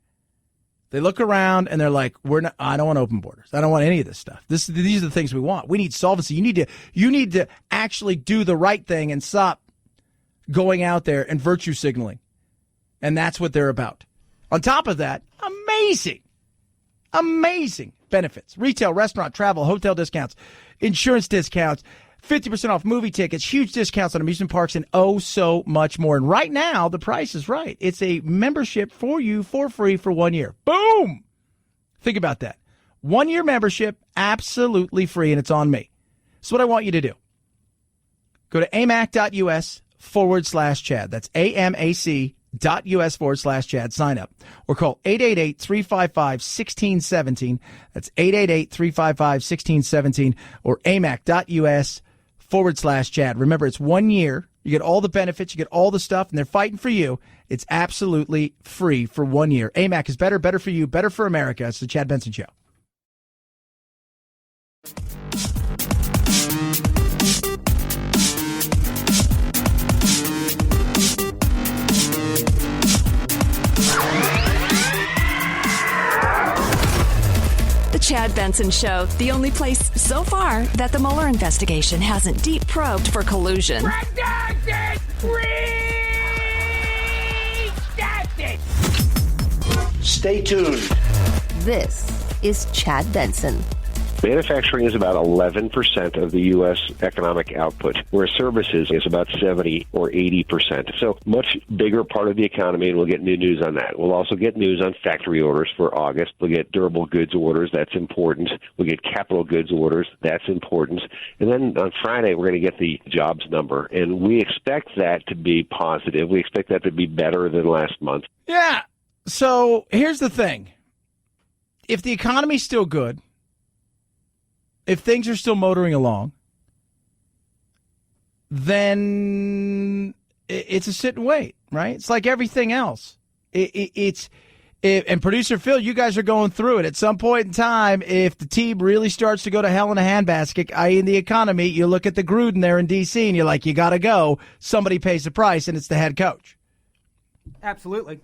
They look around and they're like, I don't want open borders. I don't want any of this stuff. These are the things we want. We need solvency. You need to actually do the right thing and stop going out there and virtue signaling. And that's what they're about. On top of that, amazing benefits. Retail, restaurant, travel, hotel discounts, insurance discounts, 50% off movie tickets, huge discounts on amusement parks, and oh so much more. And right now, the price is right. It's a membership for you for free for 1 year. Boom! Think about that. 1 year membership, absolutely free, and it's on me. That's what I want you to do. Go to amac.us/Chad. That's amac.us/Chad. Sign up. Or call 888-355-1617. That's 888-355-1617. Or amac.us/Chad. Remember, it's 1 year. You get all the benefits. You get all the stuff, and they're fighting for you. It's absolutely free for 1 year. AMAC is better for you, better for America. It's the Chad Benson Show. Chad Benson Show, the only place so far that the Mueller investigation hasn't deep probed for collusion. Stay tuned. This is Chad Benson. Manufacturing is about 11% of the U.S. economic output, where services is about 70 or 80%. So much bigger part of the economy, and we'll get new news on that. We'll also get news on factory orders for August. We'll get durable goods orders. That's important. We'll get capital goods orders. That's important. And then on Friday, we're going to get the jobs number, and we expect that to be positive. We expect that to be better than last month. Yeah. So here's the thing. If the economy's still good, if things are still motoring along, then it's a sit and wait, right? It's like everything else. And producer Phil, you guys are going through it. At some point in time, if the team really starts to go to hell in a handbasket, i.e. in the economy, you look at the Gruden there in D.C. and you're like, you got to go. Somebody pays the price, and it's the head coach. Absolutely.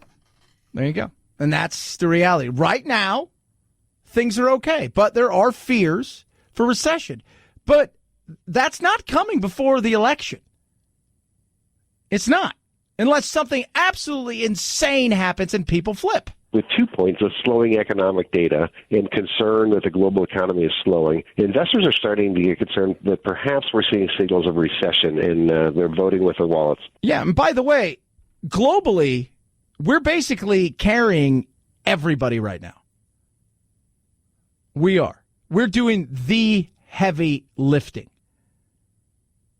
There you go. And that's the reality. Right now, things are okay, but there are fears for recession. But that's not coming before the election. It's not. Unless something absolutely insane happens and people flip. With 2 points of slowing economic data and concern that the global economy is slowing, investors are starting to get concerned that perhaps we're seeing signals of recession, and they're voting with their wallets. Yeah, and by the way, globally, we're basically carrying everybody right now. We are. We're doing the heavy lifting.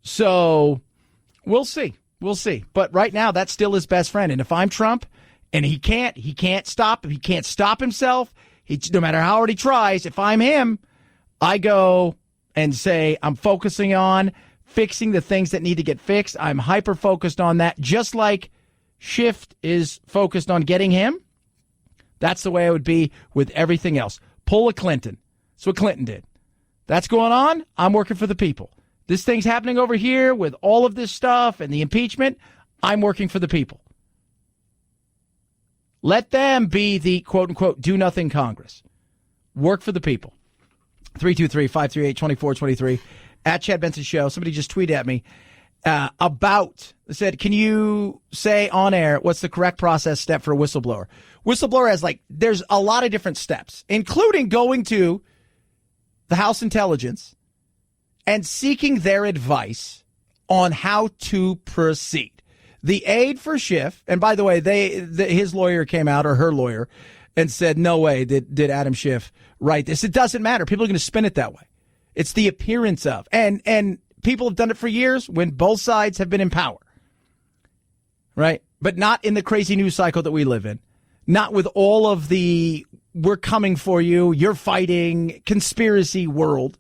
So we'll see. We'll see. But right now, that's still his best friend. And if I'm Trump and he can't stop, if he can't stop himself, no matter how hard he tries, if I'm him, I go and say, I'm focusing on fixing the things that need to get fixed. I'm hyper focused on that, just like Schiff is focused on getting him. That's the way I would be with everything else. Pull a Clinton. That's what Clinton did. That's going on. I'm working for the people. This thing's happening over here with all of this stuff and the impeachment. I'm working for the people. Let them be the quote-unquote do-nothing Congress. Work for the people. 323-538-2423 at Chad Benson Show. Somebody just tweeted at me said, can you say on air what's the correct process step for a whistleblower? Whistleblower has there's a lot of different steps, including going to the House Intelligence and seeking their advice on how to proceed. The aide for Schiff, and by the way, his lawyer came out, or her lawyer, and said, no way did Adam Schiff write this. It doesn't matter. People are going to spin it that way. It's the appearance of. And people have done it for years when both sides have been in power. Right? But not in the crazy news cycle that we live in. Not with all of the we're coming for you, you're fighting conspiracy world.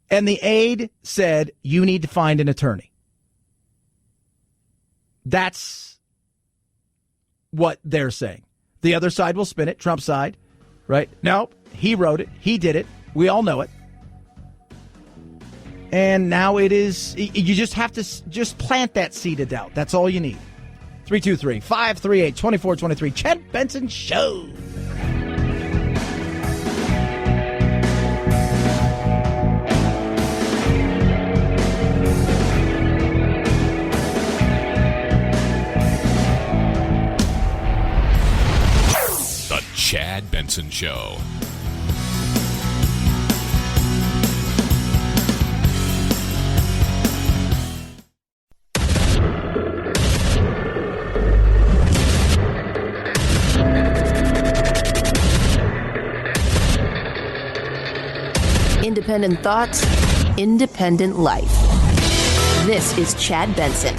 And the aide said, you need to find an attorney. That's what they're saying. The other side will spin it, Trump's side, right? No, he wrote it. He did it. We all know it. And now it is, you just have to just plant that seed of doubt. That's all you need. 323-538-2423. Chad Benson Show. The Chad Benson Show. Independent thoughts, independent life. This is Chad Benson.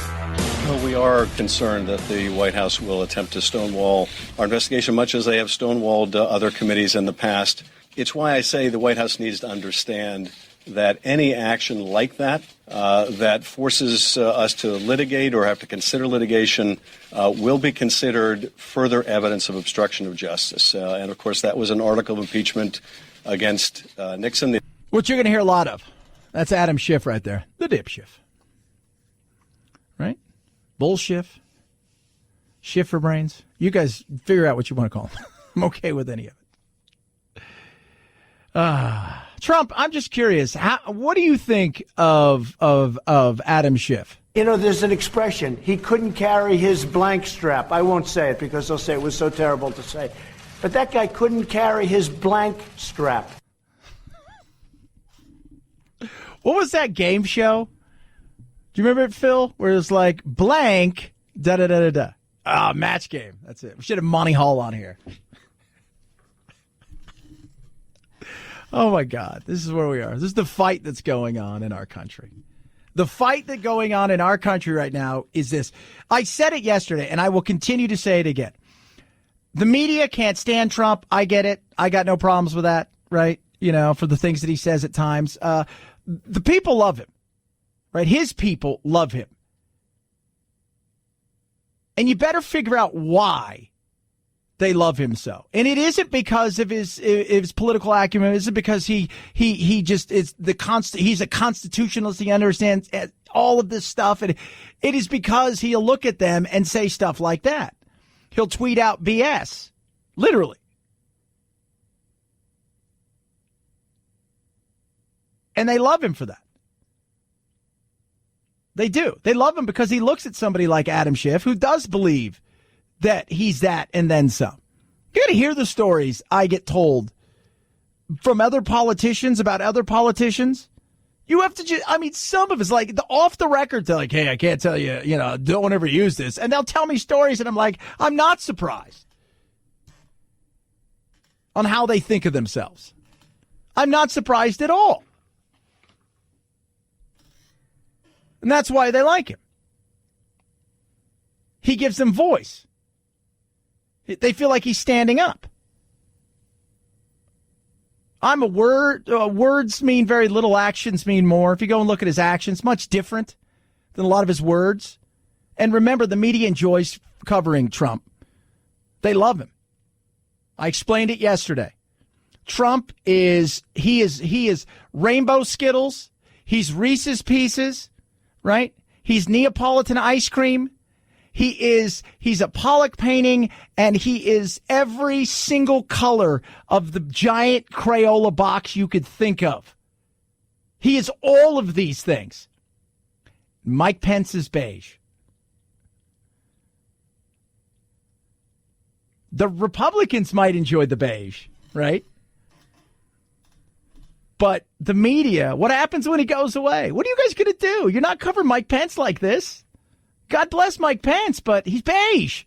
Well, we are concerned that the White House will attempt to stonewall our investigation, much as they have stonewalled other committees in the past. It's why I say the White House needs to understand that any action like that, that forces us to litigate or have to consider litigation, will be considered further evidence of obstruction of justice. And, of course, that was an article of impeachment against Nixon. What you're going to hear a lot of. That's Adam Schiff right there. The dip Schiff. Right? Bull Schiff. Schiff for brains. You guys figure out what you want to call him. I'm okay with any of it. Trump, I'm just curious. What do you think of Adam Schiff? You know, there's an expression. He couldn't carry his blank strap. I won't say it because they'll say it was so terrible to say. But that guy couldn't carry his blank strap. What was that game show? Do you remember it, Phil? Where it was like blank, da-da-da-da-da. Match game. That's it. We should have Monty Hall on here. Oh, my God. This is where we are. This is the fight that's going on in our country. The fight that's going on in our country right now is this. I said it yesterday, and I will continue to say it again. The media can't stand Trump. I get it. I got no problems with that, right? You know, for the things that he says at times. The people love him, right? His people love him. And you better figure out why they love him so. And it isn't because of his political acumen. It isn't because he just is he's a constitutionalist. He understands all of this stuff. And it is because he'll look at them and say stuff like that. He'll tweet out BS, literally. And they love him for that. They do. They love him because he looks at somebody like Adam Schiff, who does believe that he's that and then some. You got to hear the stories I get told from other politicians about other politicians. You have to just, some of it's like off the record. They're like, hey, I can't tell you, don't ever use this. And they'll tell me stories and I'm like, I'm not surprised on how they think of themselves. I'm not surprised at all. And that's why they like him. He gives them voice. They feel like he's standing up. I'm a words mean very little, actions mean more. If you go and look at his actions, much different than a lot of his words. And remember, the media enjoys covering Trump. They love him. I explained it yesterday. Trump is Rainbow Skittles. He's Reese's Pieces, right? He's Neapolitan ice cream. He's a Pollock painting, and he is every single color of the giant Crayola box you could think of. He is all of these things. Mike Pence is beige. The Republicans might enjoy the beige, right? But the media, what happens when he goes away? What are you guys going to do? You're not covering Mike Pence like this. God bless Mike Pence, but he's beige.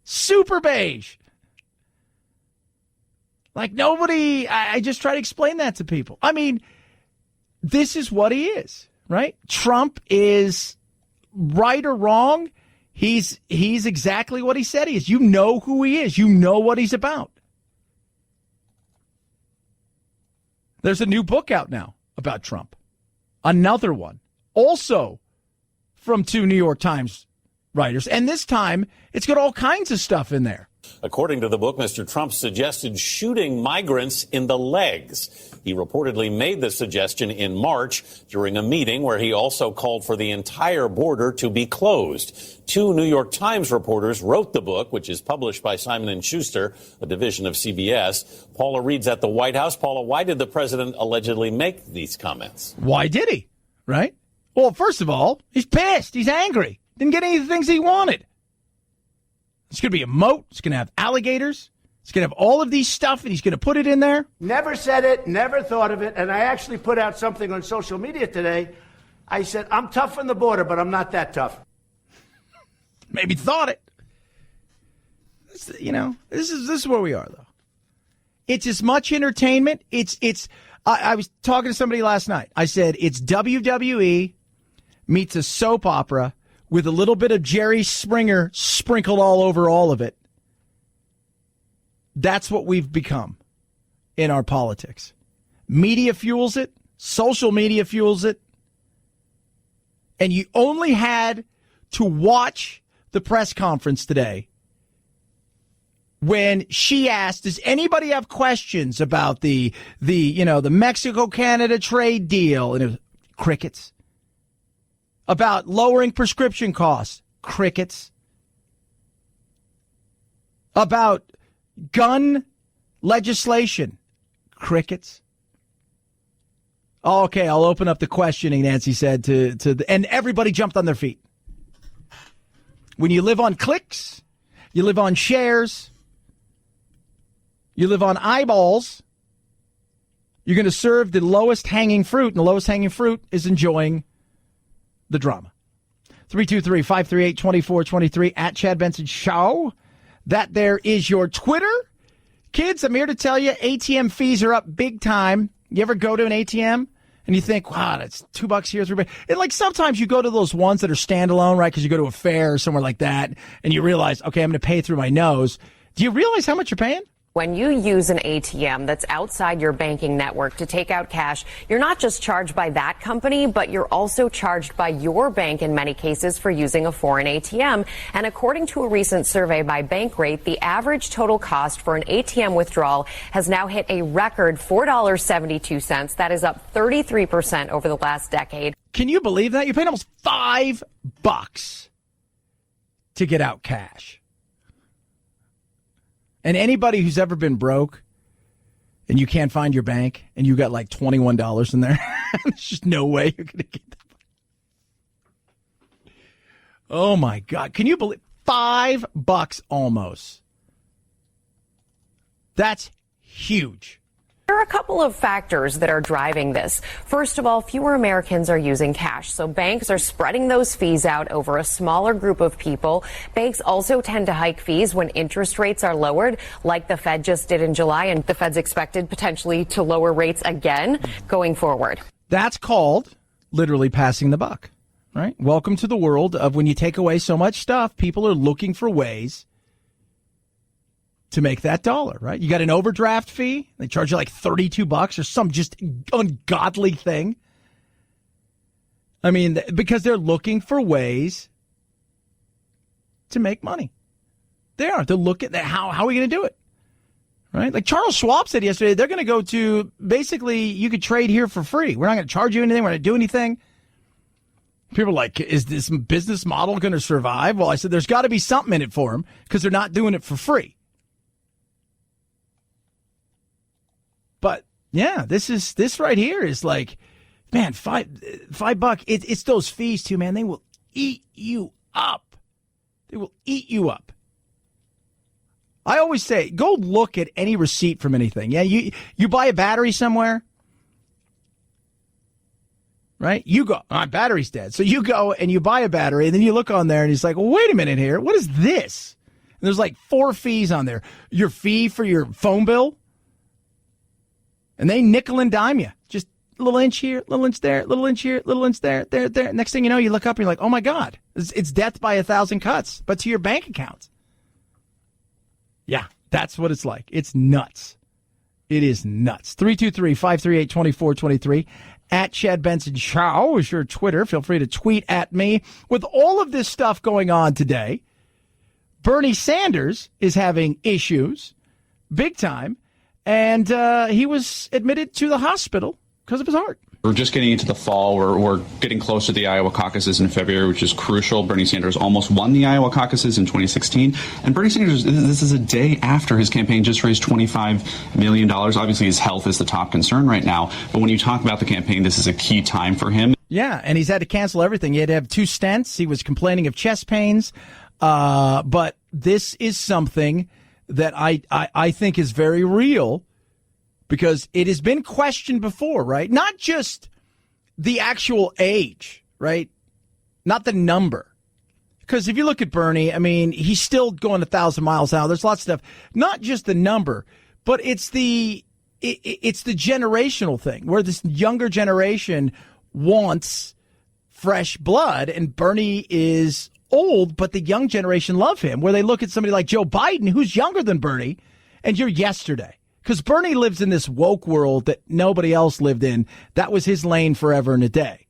Super beige. Like nobody, I just try to explain that to people. This is what he is, right? Trump is right or wrong. He's exactly what he said he is. You know who he is. You know what he's about. There's a new book out now about Trump. Another one. Also from two New York Times writers. And this time, it's got all kinds of stuff in there. According to the book, Mr. Trump suggested shooting migrants in the legs. He reportedly made the suggestion in March during a meeting where he also called for the entire border to be closed. Two New York Times reporters wrote the book, which is published by Simon & Schuster, a division of CBS. Paula Reed's at the White House. Paula, why did the president allegedly make these comments? Why did he? Right? Well, first of all, he's pissed. He's angry. Didn't get any of the things he wanted. It's going to be a moat. It's going to have alligators. It's going to have all of these stuff, and he's going to put it in there. Never said it, never thought of it. And I actually put out something on social media today. I said, I'm tough on the border, but I'm not that tough. Maybe thought it. This is where we are, though. It's as much entertainment. I was talking to somebody last night. I said, it's WWE meets a soap opera with a little bit of Jerry Springer sprinkled all over all of it. That's what we've become in our politics. Media fuels it. Social media fuels it. And you only had to watch the press conference today when she asked, does anybody have questions about the Mexico-Canada trade deal? And it was crickets. About lowering prescription costs, crickets. About gun legislation Crickets. Oh, okay, I'll open up the questioning, Nancy said, and everybody jumped on their feet. When you live on clicks, you live on shares, you live on eyeballs, you're going to serve the lowest hanging fruit, and the lowest hanging fruit is enjoying the drama. 323-538-2423 at Chad Benson Show. That there is your Twitter. Kids, I'm here to tell you, ATM fees are up big time. You ever go to an ATM and you think, wow, that's $2 here, $3? And like sometimes you go to those ones that are standalone, right? Because you go to a fair or somewhere like that, and you realize, okay, I'm going to pay through my nose. Do you realize how much you're paying? When you use an ATM that's outside your banking network to take out cash, you're not just charged by that company, but you're also charged by your bank in many cases for using a foreign ATM. And according to a recent survey by Bankrate, the average total cost for an ATM withdrawal has now hit a record $4.72. That is up 33% over the last decade. Can you believe that? You're paying almost $5 to get out cash. And anybody who's ever been broke and you can't find your bank and you got like $21 in there, there's just no way you're going to get that. Oh, my God. Can you believe $5 almost? That's huge. There are a couple of factors that are driving this. First of all, fewer Americans are using cash, so banks are spreading those fees out over a smaller group of people. Banks also tend to hike fees when interest rates are lowered, like the Fed just did in July, and the Fed's expected potentially to lower rates again going forward. That's called literally passing the buck, right? Welcome to the world of when you take away so much stuff, people are looking for ways to make that dollar, right? You got an overdraft fee. They charge you like $32 or some just ungodly thing. I mean, because they're looking for ways to make money. They are. They're looking at how are we going to do it? Right? Like Charles Schwab said yesterday, they're going to go to basically you could trade here for free. We're not going to charge you anything. We're not going to do anything. People are like, is this business model going to survive? Well, I said, there's got to be something in it for them because they're not doing it for free. But yeah, this right here is like, man, $5. It's those fees too, man. They will eat you up. They will eat you up. I always say, go look at any receipt from anything. Yeah, you buy a battery somewhere, right? You go, my battery's dead. So you go and you buy a battery, and then you look on there, and he's like, well, wait a minute here. What is this? And there's like 4 fees on there. Your fee for your phone bill. And they nickel and dime you. Just a little inch here, little inch there, little inch here, little inch there, there. Next thing you know, you look up and you're like, oh, my God. It's death by 1,000 cuts, but to your bank account. Yeah, that's what it's like. It's nuts. It is nuts. 323-538-2423. At Chad Benson Show is your Twitter. Feel free to tweet at me. With all of this stuff going on today, Bernie Sanders is having issues big time. And he was admitted to the hospital because of his heart. We're just getting into the fall. We're getting close to the Iowa caucuses in February, which is crucial. Bernie Sanders almost won the Iowa caucuses in 2016. And Bernie Sanders, this is a day after his campaign just raised $25 million. Obviously, his health is the top concern right now. But when you talk about the campaign, this is a key time for him. Yeah, and he's had to cancel everything. He had to have 2 stents. He was complaining of chest pains. But this is something that I think is very real because it has been questioned before, right? Not just the actual age, right? Not the number. Because if you look at Bernie, I mean, he's still going 1,000 miles an hour. There's lots of stuff. Not just the number, but it's the generational thing where this younger generation wants fresh blood, and Bernie is old, but the young generation love him, where they look at somebody like Joe Biden, who's younger than Bernie, and you're yesterday. Because Bernie lives in this woke world that nobody else lived in. That was his lane forever and a day.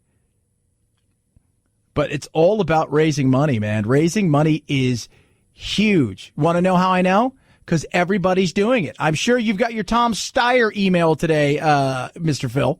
But it's all about raising money, man. Raising money is huge. Want to know how I know? Because everybody's doing it. I'm sure you've got your Tom Steyer email today, Mr. Phil.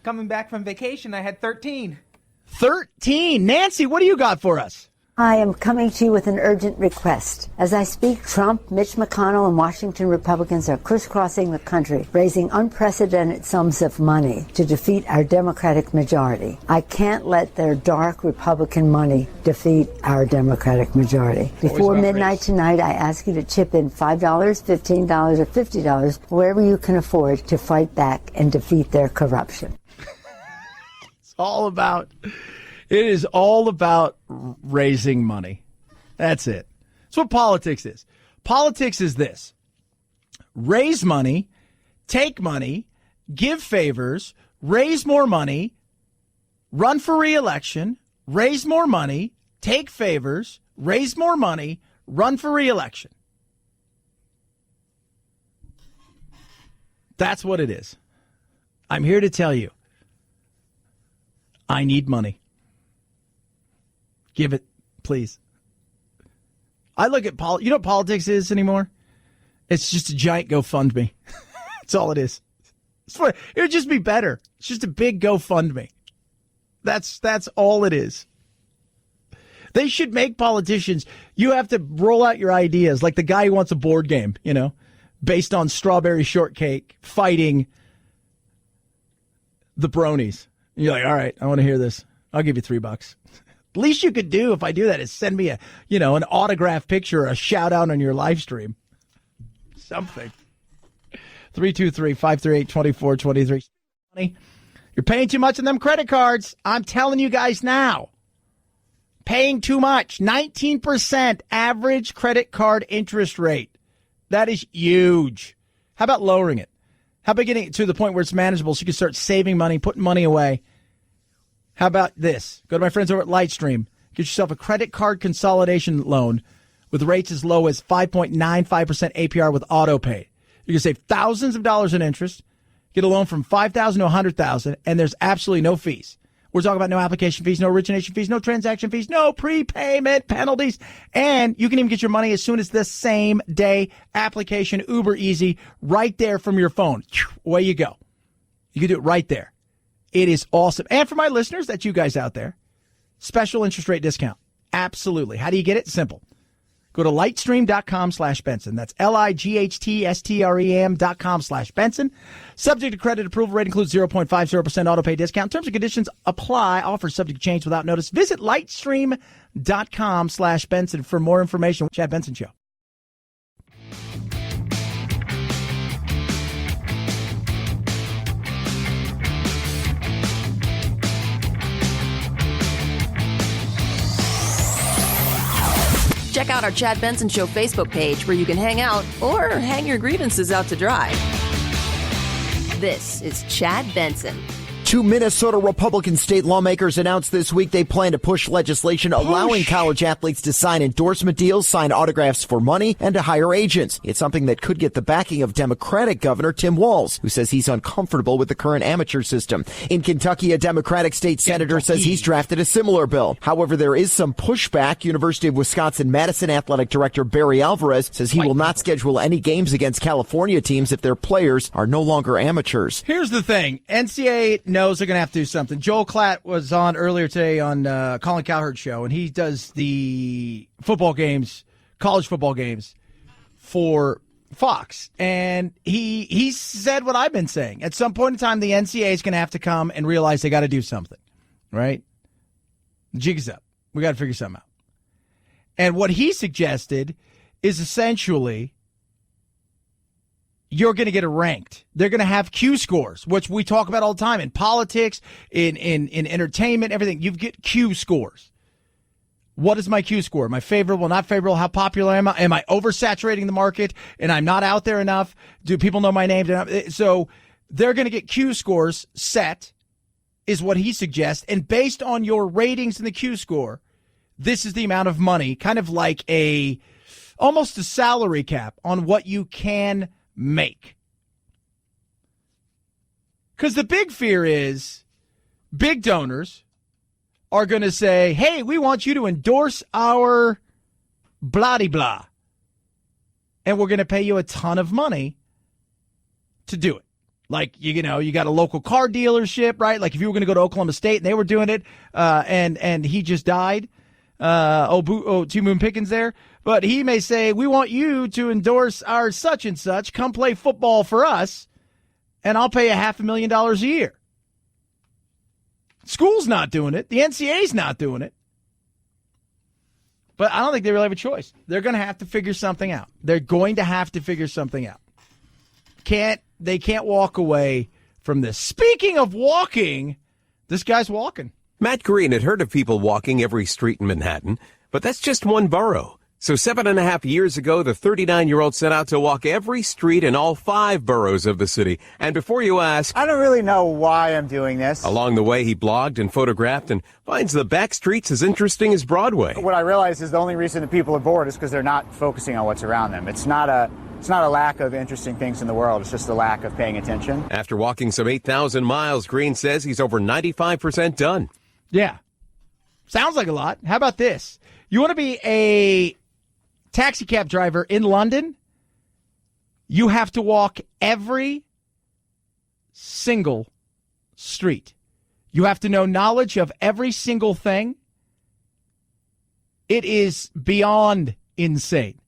Coming back from vacation, I had 13. 13. Nancy, what do you got for us? I am coming to you with an urgent request. As I speak, Trump, Mitch McConnell, and Washington Republicans are crisscrossing the country, raising unprecedented sums of money to defeat our Democratic majority. I can't let their dark Republican money defeat our Democratic majority. Before midnight tonight, I ask you to chip in $5, $15, or $50, wherever you can afford, to fight back and defeat their corruption. It is all about raising money. That's it. That's what politics is. Politics is this: raise money, take money, give favors, raise more money, run for re-election, raise more money, take favors, raise more money, run for re-election. That's what it is. I'm here to tell you, I need money. Give it, please. I look at you know what politics is anymore? It's just a giant GoFundMe. That's all it is. It would just be better. It's just a big GoFundMe. That's all it is. They should make politicians, you have to roll out your ideas, like the guy who wants a board game, based on strawberry shortcake fighting the bronies. And you're like, all right, I want to hear this. I'll give you $3. Least you could do if I do that is send me an autograph picture or a shout out on your live stream. Something. 323-538-2423. You're paying too much on them credit cards. I'm telling you guys now. Paying too much. 19% average credit card interest rate. That is huge. How about lowering it? How about getting it to the point where it's manageable so you can start saving money, putting money away? How about this? Go to my friends over at Lightstream. Get yourself a credit card consolidation loan with rates as low as 5.95% APR with AutoPay. You can save thousands of dollars in interest, get a loan from $5,000 to $100,000, and there's absolutely no fees. We're talking about no application fees, no origination fees, no transaction fees, no prepayment penalties, and you can even get your money as soon as the same day. Application, uber easy, right there from your phone. Away you go. You can do it right there. It is awesome. And for my listeners, that's you guys out there, special interest rate discount. Absolutely. How do you get it? Simple. Go to lightstream.com/Benson. That's lightstream.com/Benson. Subject to credit approval. Rate includes 0.50% auto pay discount. Terms and conditions apply. Offers subject to change without notice. Visit lightstream.com/Benson for more information. Chad Benson Show. Check out our Chad Benson Show Facebook page where you can hang out or hang your grievances out to dry. This is Chad Benson. Two Minnesota Republican state lawmakers announced this week they plan to push legislation allowing college athletes to sign endorsement deals, sign autographs for money, and to hire agents. It's something that could get the backing of Democratic Governor Tim Walz, who says he's uncomfortable with the current amateur system. In Kentucky, a Democratic state senator says he's drafted a similar bill. However, there is some pushback. University of Wisconsin-Madison athletic director Barry Alvarez says he will not schedule any games against California teams if their players are no longer amateurs. Here's the thing. NCAA knows they're going to have to do something. Joel Klatt was on earlier today on Colin Cowherd's show, and he does the football games, college football games for Fox. And he said what I've been saying. At some point in time, the NCAA is going to have to come and realize they got to do something, right? The jig is up. We got to figure something out. And what he suggested is essentially you're going to get it ranked. They're going to have Q scores, which we talk about all the time in politics, in entertainment, everything. You get Q scores. What is my Q score? Am I favorable, not favorable? How popular am I? Am I oversaturating the market and I'm not out there enough? Do people know my name? So they're going to get Q scores set, is what he suggests. And based on your ratings in the Q score, this is the amount of money, kind of like almost a salary cap on what you can make. Because the big fear is big donors are going to say, hey, we want you to endorse our blah-de-blah. And we're going to pay you a ton of money to do it. Like, you got a local car dealership, right? Like if you were going to go to Oklahoma State and they were doing it and he just died, Two Moon Pickens there. But he may say, we want you to endorse our such and such. Come play football for us, and I'll pay you $500,000 a year. School's not doing it. The NCAA's not doing it. But I don't think they really have a choice. They're going to have to figure something out. They're going to have to figure something out. They can't walk away from this. Speaking of walking, this guy's walking. Matt Green had heard of people walking every street in Manhattan, but that's just one borough. So 7.5 years ago, the 39-year-old set out to walk every street in all 5 boroughs of the city. And before you ask, I don't really know why I'm doing this. Along the way, he blogged and photographed and finds the back streets as interesting as Broadway. What I realize is the only reason that people are bored is because they're not focusing on what's around them. It's not a lack of interesting things in the world. It's just a lack of paying attention. After walking some 8,000 miles, Green says he's over 95% done. Yeah. Sounds like a lot. How about this? You want to be a taxi cab driver in London? You have to walk every single street. You have to know knowledge of every single thing. It is beyond insane.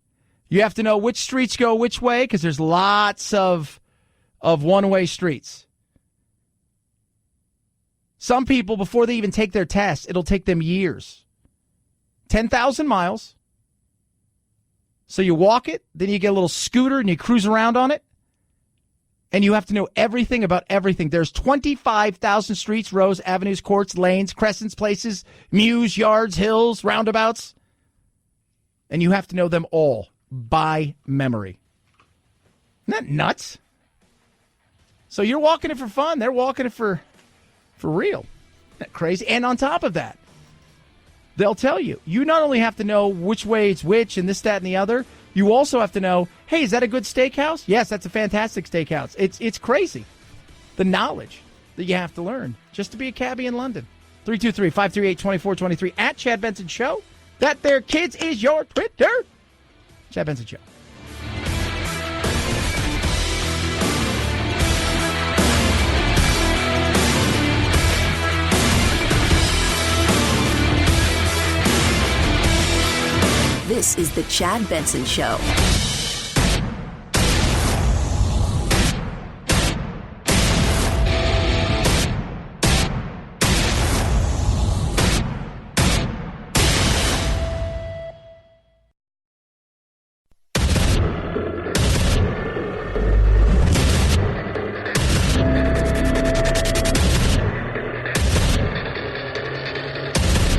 You have to know which streets go which way because there's lots of one-way streets. Some people, before they even take their test, it'll take them years. 10,000 miles. So you walk it, then you get a little scooter and you cruise around on it. And you have to know everything about everything. There's 25,000 streets, rows, avenues, courts, lanes, crescents, places, mews, yards, hills, roundabouts. And you have to know them all by memory. Isn't that nuts? So you're walking it for fun. They're walking it for real. Isn't that crazy? And on top of that, they'll tell you, you not only have to know which way it's which and this, that, and the other, you also have to know, hey, is that a good steakhouse? Yes, that's a fantastic steakhouse. It's crazy. The knowledge that you have to learn just to be a cabbie in London. 323-538-2423 at Chad Benson Show. That there, kids, is your Twitter. Chad Benson Show. This is the Chad Benson Show.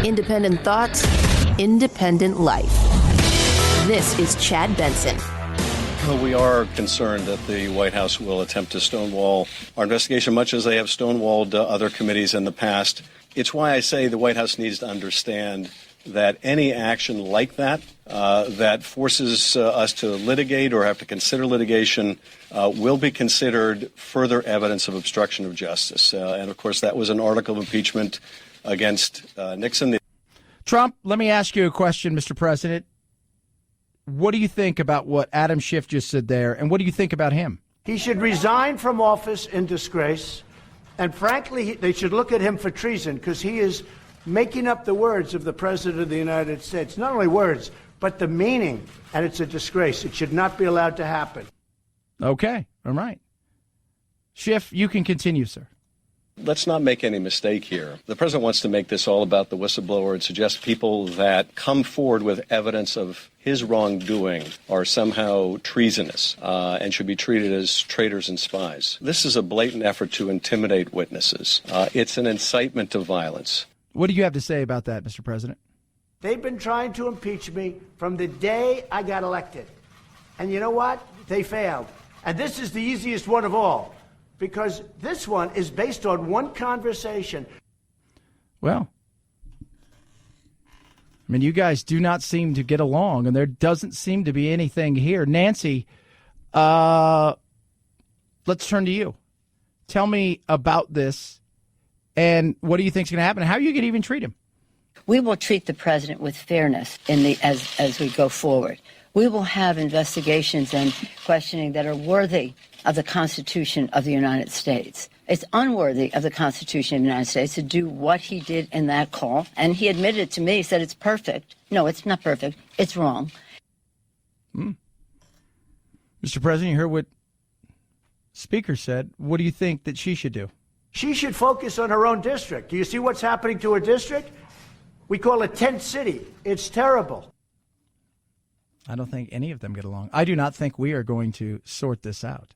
Independent thoughts, independent life. This is Chad Benson. Well, we are concerned that the White House will attempt to stonewall our investigation, much as they have stonewalled other committees in the past. It's why I say the White House needs to understand that any action like that, that forces us to litigate or have to consider litigation, will be considered further evidence of obstruction of justice. And, of course, that was an article of impeachment against Nixon. Trump, let me ask you a question, Mr. President. What do you think about what Adam Schiff just said there, and what do you think about him? He should resign from office in disgrace, and frankly, they should look at him for treason because he is making up the words of the President of the United States. Not only words, but the meaning, and it's a disgrace. It should not be allowed to happen. Okay, all right. Schiff, you can continue, sir. Let's not make any mistake here. The president wants to make this all about the whistleblower and suggest people that come forward with evidence of his wrongdoing are somehow treasonous and should be treated as traitors and spies. This is a blatant effort to intimidate witnesses. It's an incitement to violence. What do you have to say about that, Mr. President? They've been trying to impeach me from the day I got elected. And you know what? They failed. And this is the easiest one of all. Because this one is based on one conversation. Well, I mean, you guys do not seem to get along, and there doesn't seem to be anything here. Nancy, let's turn to you. Tell me about this, and what do you think is going to happen? How are you going to even treat him? We will treat the president with fairness as we go forward. We will have investigations and questioning that are worthy of the Constitution of the United States. It's unworthy of the Constitution of the United States to do what he did in that call. And he admitted it to me. He said it's perfect. No, it's not perfect. It's wrong. Mr. President, you heard what Speaker said. What do you think that she should do? She should focus on her own district. Do you see what's happening to her district? We call it tent city. It's terrible. I don't think any of them get along. I do not think we are going to sort this out.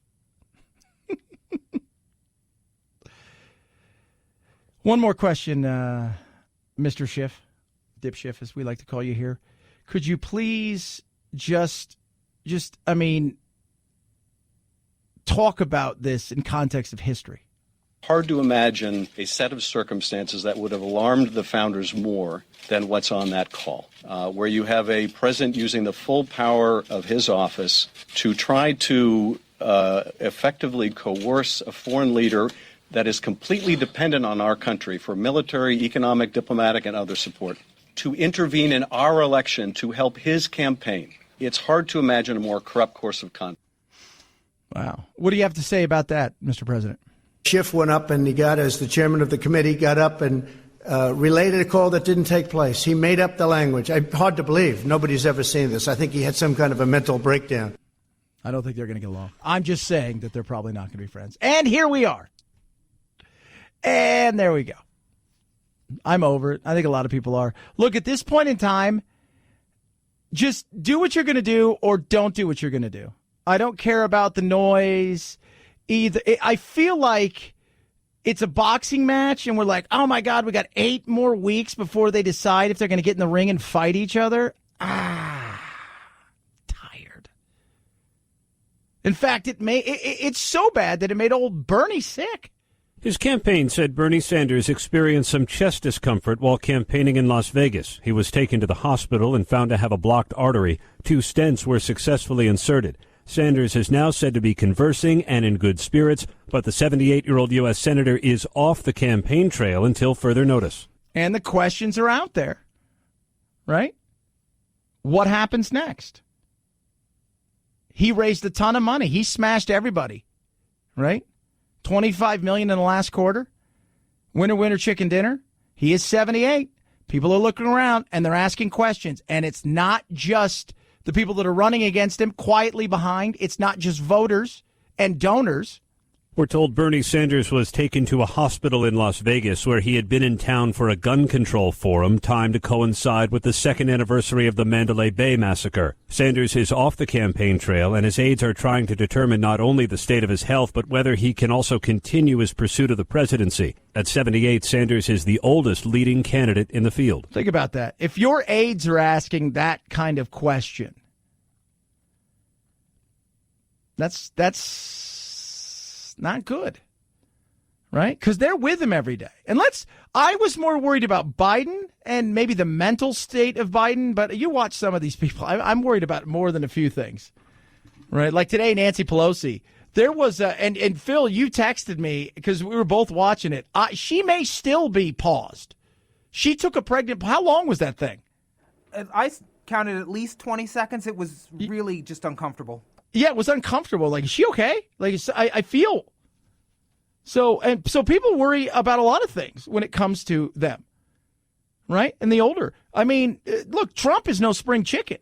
One more question, Mr. Schiff, Dip Schiff, as we like to call you here. Could you please just, talk about this in context of history? Hard to imagine a set of circumstances that would have alarmed the founders more than what's on that call, where you have a president using the full power of his office to try to effectively coerce a foreign leader that is completely dependent on our country for military, economic, diplomatic, and other support, to intervene in our election to help his campaign. It's hard to imagine a more corrupt course of conduct. Wow. What do you have to say about that, Mr. President? Schiff went up and he got, as the chairman of the committee, got up and related a call that didn't take place. He made up the language. Hard to believe. Nobody's ever seen this. I think he had some kind of a mental breakdown. I don't think they're going to get along. I'm just saying that they're probably not going to be friends. And here we are. And there we go. I'm over it. I think a lot of people are. Look, at this point in time, just do what you're going to do or don't do what you're going to do. I don't care about the noise either. I feel like it's a boxing match and we're like, oh my God, we got 8 more weeks before they decide if they're going to get in the ring and fight each other. Tired. In fact, it's so bad that it made old Bernie sick. His campaign said Bernie Sanders experienced some chest discomfort while campaigning in Las Vegas. He was taken to the hospital and found to have a blocked artery. 2 stents were successfully inserted. Sanders is now said to be conversing and in good spirits, but the 78-year-old U.S. Senator is off the campaign trail until further notice. And the questions are out there, right? What happens next? He raised a ton of money. He smashed everybody, right? $25 million in the last quarter. Winner, winner, chicken dinner. He is 78. People are looking around and they're asking questions. And it's not just the people that are running against him quietly behind. It's not just voters and donors. We're told Bernie Sanders was taken to a hospital in Las Vegas where he had been in town for a gun control forum timed to coincide with the 2nd anniversary of the Mandalay Bay massacre. Sanders is off the campaign trail, and his aides are trying to determine not only the state of his health, but whether he can also continue his pursuit of the presidency. At 78, Sanders is the oldest leading candidate in the field. Think about that. If your aides are asking that kind of question, that's not good, right? Because they're with him every day. And I was more worried about Biden and maybe the mental state of Biden, but you watch some of these people. I'm worried about more than a few things, right? Like today, Nancy Pelosi. There was and Phil, you texted me because we were both watching it. She may still be paused. She took a pregnant. How long was that thing? I counted at least 20 seconds. It was really just uncomfortable. Yeah, it was uncomfortable. Like, is she okay? Like, I feel. So people worry about a lot of things when it comes to them, right? And the older. I mean, look, Trump is no spring chicken,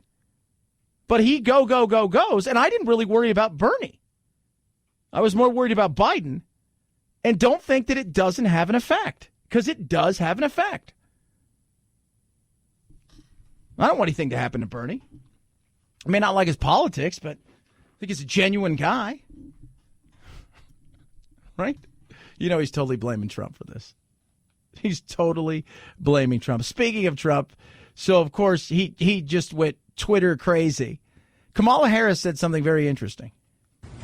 but he goes. And I didn't really worry about Bernie. I was more worried about Biden, and don't think that it doesn't have an effect, because it does have an effect. I don't want anything to happen to Bernie. I may not like his politics, but I think he's a genuine guy. Right? You know, he's totally blaming Trump for this. He's totally blaming Trump. Speaking of Trump, so of course he just went Twitter crazy. Kamala Harris said something very interesting.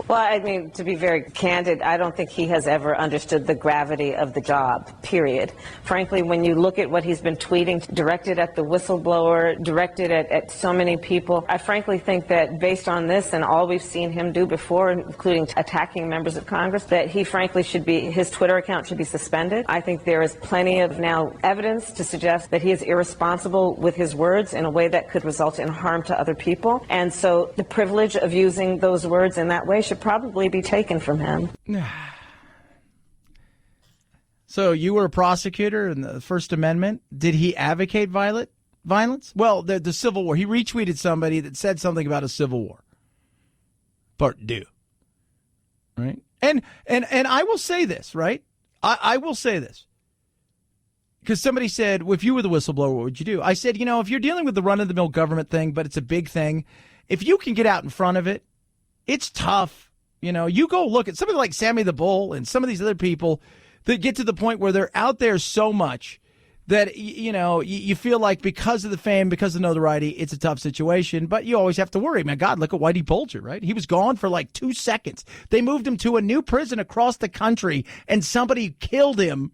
Well, I mean, to be very candid, I don't think he has ever understood the gravity of the job, period. Frankly, when you look at what he's been tweeting, directed at the whistleblower, directed at so many people, I frankly think that based on this and all we've seen him do before, including attacking members of Congress, that he frankly his Twitter account should be suspended. I think there is plenty of now evidence to suggest that he is irresponsible with his words in a way that could result in harm to other people. And so the privilege of using those words in that way should probably be taken from him. So you were a prosecutor in the First Amendment. Did he advocate violence? Well, the Civil War. He retweeted somebody that said something about a Civil War. Part 2. Right? And I will say this, right? I will say this. Because somebody said, well, if you were the whistleblower, what would you do? I said, if you're dealing with the run-of-the-mill government thing, but it's a big thing, if you can get out in front of it, it's tough. You go look at somebody like Sammy the Bull and some of these other people that get to the point where they're out there so much that, you feel like because of the fame, because of notoriety, it's a tough situation. But you always have to worry. Man, God, look at Whitey Bulger, right? He was gone for like 2 seconds. They moved him to a new prison across the country, and somebody killed him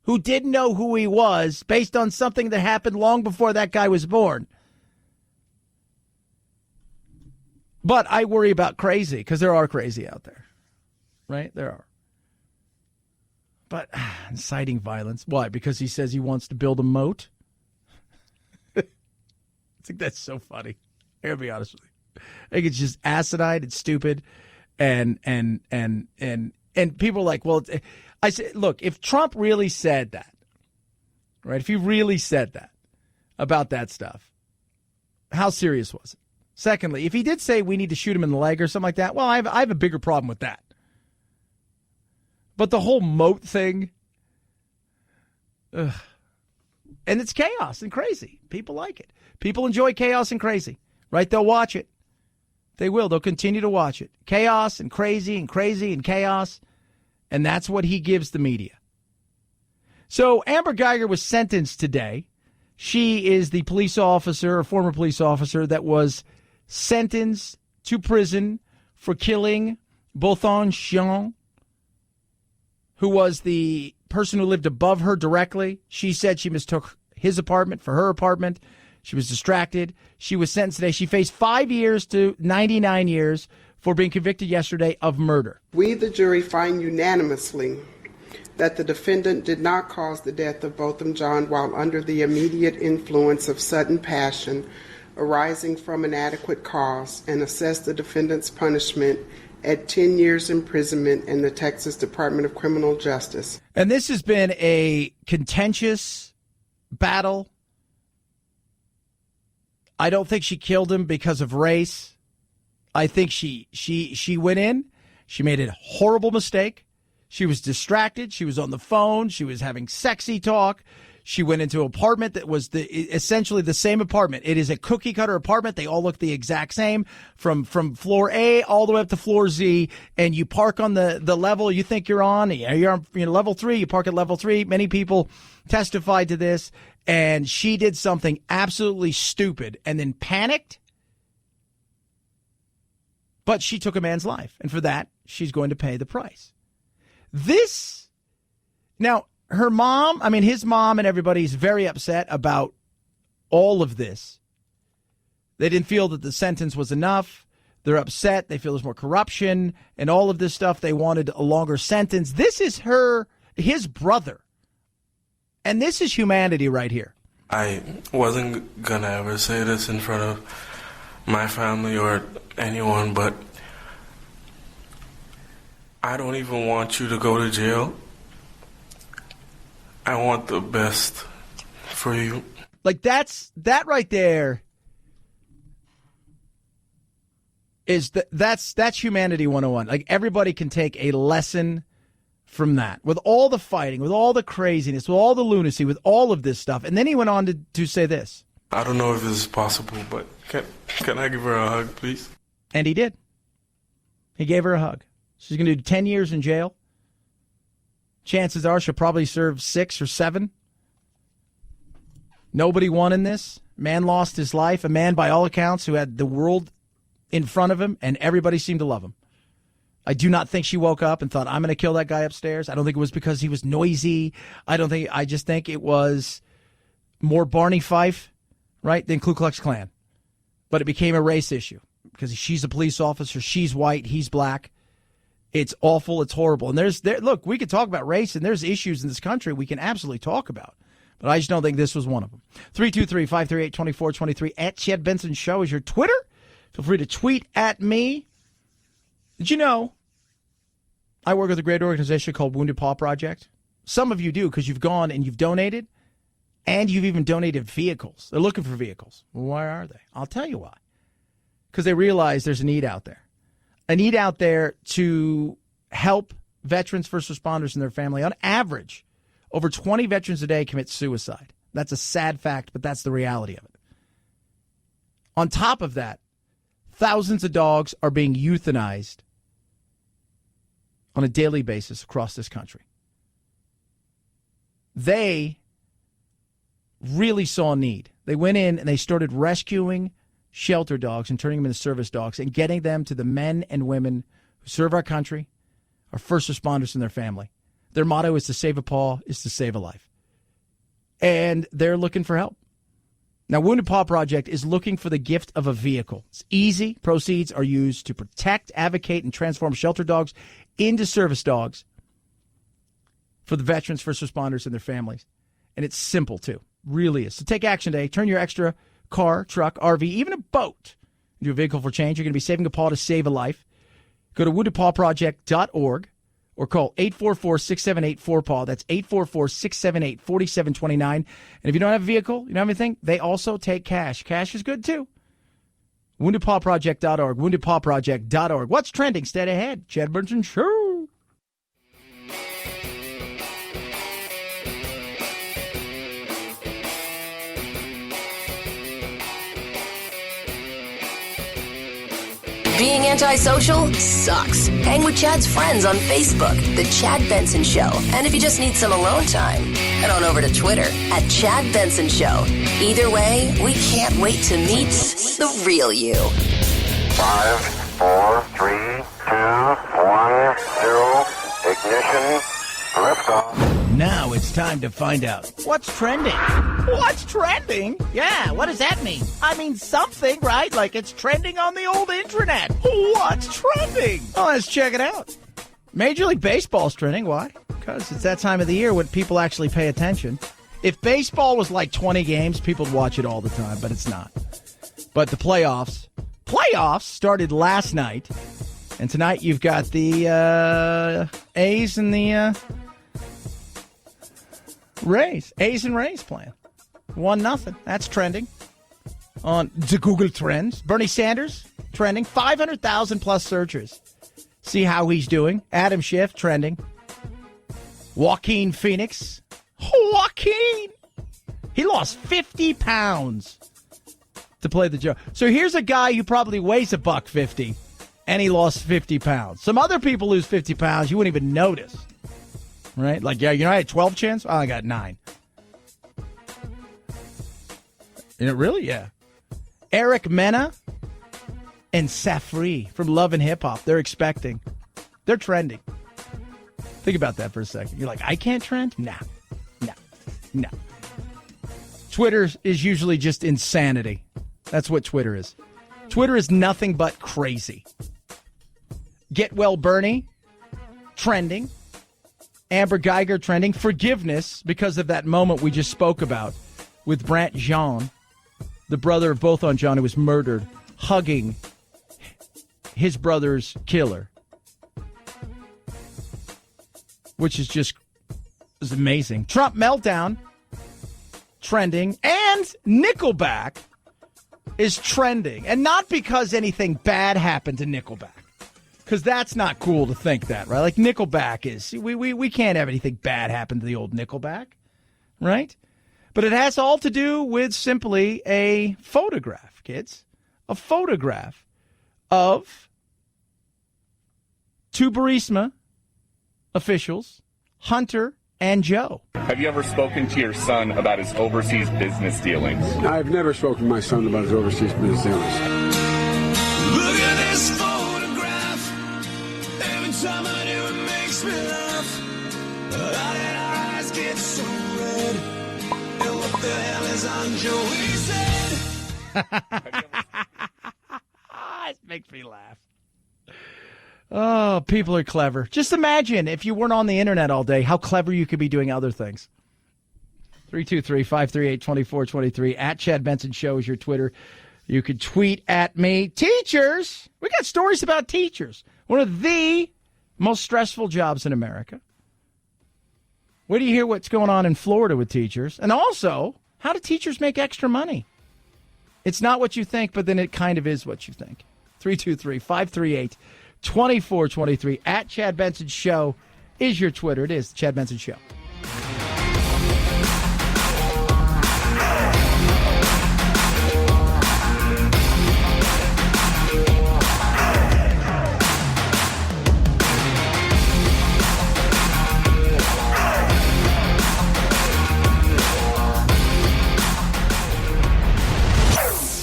who didn't know who he was based on something that happened long before that guy was born. But I worry about crazy, because there are crazy out there, right? There are. But inciting violence. Why? Because he says he wants to build a moat? I think that's so funny. I gotta be honest with you. I think it's just asinine and stupid. And people are like, well, I say, look, if Trump really said that, right? If he really said that about that stuff, how serious was it? Secondly, if he did say we need to shoot him in the leg or something like that, well, I have a bigger problem with that. But the whole moat thing, and it's chaos and crazy. People like it. People enjoy chaos and crazy, right? They'll watch it. They will. They'll continue to watch it. Chaos and crazy and crazy and chaos. And that's what he gives the media. So Amber Geiger was sentenced today. She is the police officer, or former police officer, that was sentenced to prison for killing Bothon Chion, who was the person who lived above her directly. She said she mistook his apartment for her apartment. She was distracted. She was sentenced today. She faced 5 years to 99 years for being convicted yesterday of murder. We, the jury, find unanimously that the defendant did not cause the death of Botham Jean while under the immediate influence of sudden passion arising from an adequate cause, and assess the defendant's punishment at 10 years imprisonment in the Texas Department of Criminal Justice. And this has been a contentious battle. I don't think she killed him because of race. I think she went in. She made a horrible mistake. She was distracted. She was on the phone. She was having sexy talk. She went into an apartment that was essentially the same apartment. It is a cookie cutter apartment. They all look the exact same from floor A all the way up to floor Z. And you park on the level you think you're on. You're on level 3. You park at level 3. Many people testified to this. And she did something absolutely stupid and then panicked. But she took a man's life. And for that, she's going to pay the price. Now, her mom, his mom and everybody's very upset about all of this. They didn't feel that the sentence was enough. They're upset. They feel there's more corruption and all of this stuff. They wanted a longer sentence. This is his brother. And this is humanity right here. I wasn't going to ever say this in front of my family or anyone, but I don't even want you to go to jail. I want the best for you. Like that right there is that's humanity 101. Like everybody can take a lesson from that. With all the fighting, with all the craziness, with all the lunacy, with all of this stuff. And then he went on to say this. I don't know if this is possible, but can I give her a hug, please? And he did. He gave her a hug. She's going to do 10 years in jail. Chances are she'll probably serve 6 or 7. Nobody won in this. Man lost his life. A man, by all accounts, who had the world in front of him, and everybody seemed to love him. I do not think she woke up and thought, I'm going to kill that guy upstairs. I don't think it was because he was noisy. I just think it was more Barney Fife, right, than Ku Klux Klan. But it became a race issue because she's a police officer. She's white. He's black. It's awful. It's horrible. And look, we could talk about race, and there's issues in this country we can absolutely talk about. But I just don't think this was one of them. 323-538-2423 at Chad Benson Show is your Twitter. Feel free to tweet at me. Did you know I work with a great organization called Wounded Paw Project? Some of you do because you've gone and you've donated, and you've even donated vehicles. They're looking for vehicles. Well, why are they? I'll tell you why. Because they realize there's a need out there. A need out there to help veterans, first responders, and their family. On average, over 20 veterans a day commit suicide. That's a sad fact, but that's the reality of it. On top of that, thousands of dogs are being euthanized on a daily basis across this country. They really saw a need. They went in and they started rescuing shelter dogs and turning them into service dogs and getting them to the men and women who serve our country, our first responders and their family. Their motto is to save a paw is to save a life. And they're looking for help. Now, Wounded Paw Project is looking for the gift of a vehicle. It's easy. Proceeds are used to protect, advocate, and transform shelter dogs into service dogs for the veterans, first responders, and their families. And it's simple, too. Really is. So take action today. Turn your extra car, truck, RV, even a boat into a vehicle for change. You're going to be saving a paw to save a life. Go to woundedpawproject.org or call 844-678-4PAW. That's 844-678-4729. And if you don't have a vehicle, you don't have anything, they also take cash. Cash is good, too. woundedpawproject.org, woundedpawproject.org. What's trending? Stay ahead. Chad Benson Show. Being antisocial sucks. Hang with Chad's friends on Facebook, The Chad Benson Show. And if you just need some alone time, head on over to Twitter at Chad Benson Show. Either way, we can't wait to meet the real you. 5, 4, 3, 2, 1, 0, ignition, liftoff. Now it's time to find out what's trending. What's trending? Yeah, what does that mean? I mean something, right? Like it's trending on the old intranet. What's trending? Oh, let's check it out. Major League Baseball's trending. Why? Because it's that time of the year when people actually pay attention. If baseball was like 20 games, people would watch it all the time, but it's not. But the playoffs started last night, and tonight you've got the A's and the Rays. A's and Rays playing. 1-0. That's trending on the Google Trends. Bernie Sanders, trending. 500,000 plus searchers. See how he's doing. Adam Schiff, trending. Joaquin Phoenix. Joaquin! He lost 50 pounds to play the Joe. So here's a guy who probably weighs $150, and he lost 50 pounds. Some other people lose 50 pounds, you wouldn't even notice. Right? Like, yeah, I had 12 chins? Oh, I got 9. Really? Yeah. Eric Mena and Safri from Love and Hip Hop. They're trending. Think about that for a second. You're like, I can't trend? No. Twitter is usually just insanity. That's what Twitter is. Twitter is nothing but crazy. Get Well Bernie, trending. Amber Geiger, trending. Forgiveness, because of that moment we just spoke about with Brant Jean, the brother of both on John, who was murdered, hugging his brother's killer. Which is amazing. Trump meltdown, trending. And Nickelback is trending. And not because anything bad happened to Nickelback. Because that's not cool to think that, right? Like Nickelback is, we can't have anything bad happen to the old Nickelback, right? But it has all to do with simply a photograph, kids. A photograph of two Burisma officials, Hunter and Joe. Have you ever spoken to your son about his overseas business dealings? I've never spoken to my son about his overseas business dealings. Look at this photograph. How did our eyes get so red? And what the hell is on Joey's head? It makes me laugh. Oh, people are clever. Just imagine if you weren't on the internet all day, how clever you could be doing other things. 323-538-2423. At Chad Benson Show is your Twitter. You could tweet at me. Teachers. We got stories about teachers. One of the most stressful jobs in America. Where do you hear what's going on in Florida with teachers? And also, how do teachers make extra money? It's not what you think, but then it kind of is what you think. 323-538-2423. At Chad Benson Show is your Twitter. It is the Chad Benson Show.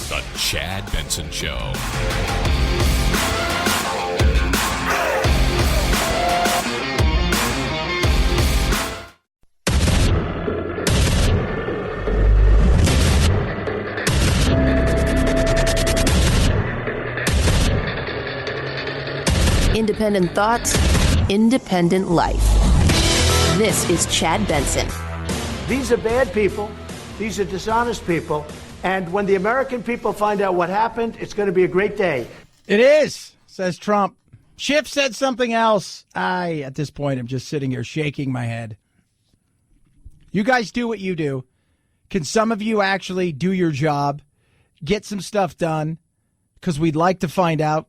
The Chad Benson Show. Independent thoughts, independent life. This is Chad Benson. These are bad people. These are dishonest people. And when the American people find out what happened, it's going to be a great day. It is, says Trump. Schiff said something else. At this point, I'm just sitting here shaking my head. You guys do what you do. Can some of you actually do your job, get some stuff done? Because we'd like to find out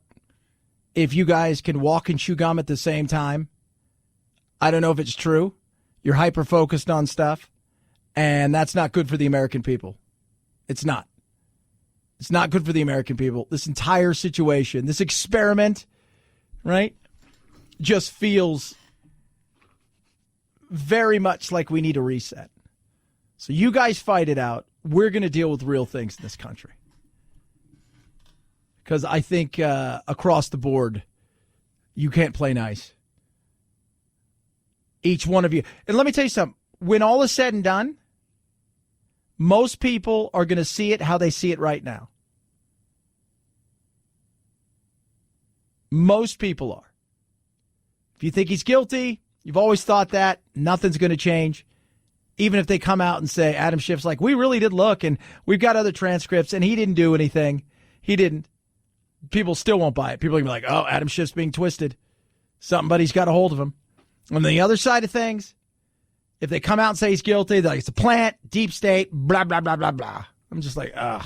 if you guys can walk and chew gum at the same time. I don't know if it's true. You're hyper-focused on stuff, and that's not good for the American people. It's not. It's not good for the American people. This entire situation, this experiment, right, just feels very much like we need a reset. So you guys fight it out. We're going to deal with real things in this country. Because I think across the board, you can't play nice. Each one of you. And let me tell you something. When all is said and done, most people are going to see it how they see it right now. Most people are. If you think he's guilty, you've always thought that, nothing's going to change. Even if they come out and say, Adam Schiff's like, we really did look, and we've got other transcripts, and he didn't do anything. He didn't. People still won't buy it. People are going to be like, oh, Adam Schiff's being twisted. Somebody's got a hold of him. On the other side of things, if they come out and say he's guilty, they're like, it's a plant, deep state, blah, blah, blah, blah, blah. I'm just like, ugh,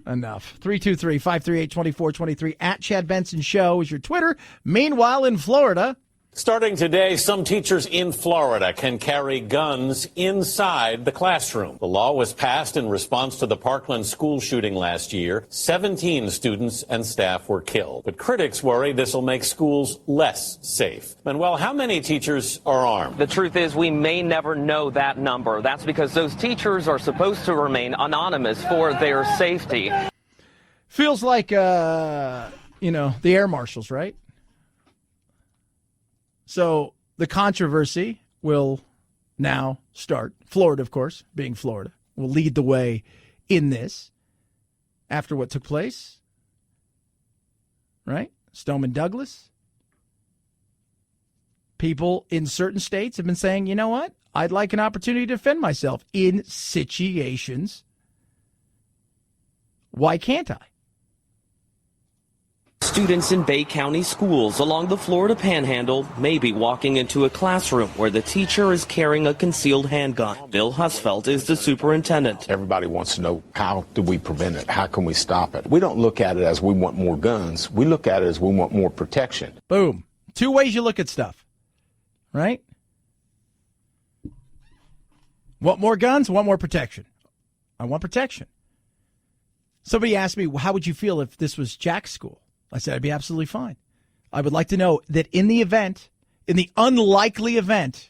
enough. 323-538-2423. At Chad Benson Show is your Twitter. Meanwhile, in Florida. Starting today, some teachers in Florida can carry guns inside the classroom. The law was passed in response to the Parkland school shooting last year. 17 students and staff were killed. But critics worry this will make schools less safe. Manuel, how many teachers are armed? The truth is we may never know that number. That's because those teachers are supposed to remain anonymous for their safety. Feels like, the air marshals, right? So the controversy will now start. Florida, of course, being Florida, will lead the way in this after what took place, right? Stoneman Douglas. People in certain states have been saying, you know what? I'd like an opportunity to defend myself in situations. Why can't I? Students in Bay County schools along the Florida Panhandle may be walking into a classroom where the teacher is carrying a concealed handgun. Bill Husfeld is the superintendent. Everybody wants to know, how do we prevent it? How can we stop it? We don't look at it as we want more guns. We look at it as we want more protection. Boom. Two ways you look at stuff, right? Want more guns? Want more protection? I want protection. Somebody asked me, how would you feel if this was Jack's school? I said, I'd be absolutely fine. I would like to know that in the unlikely event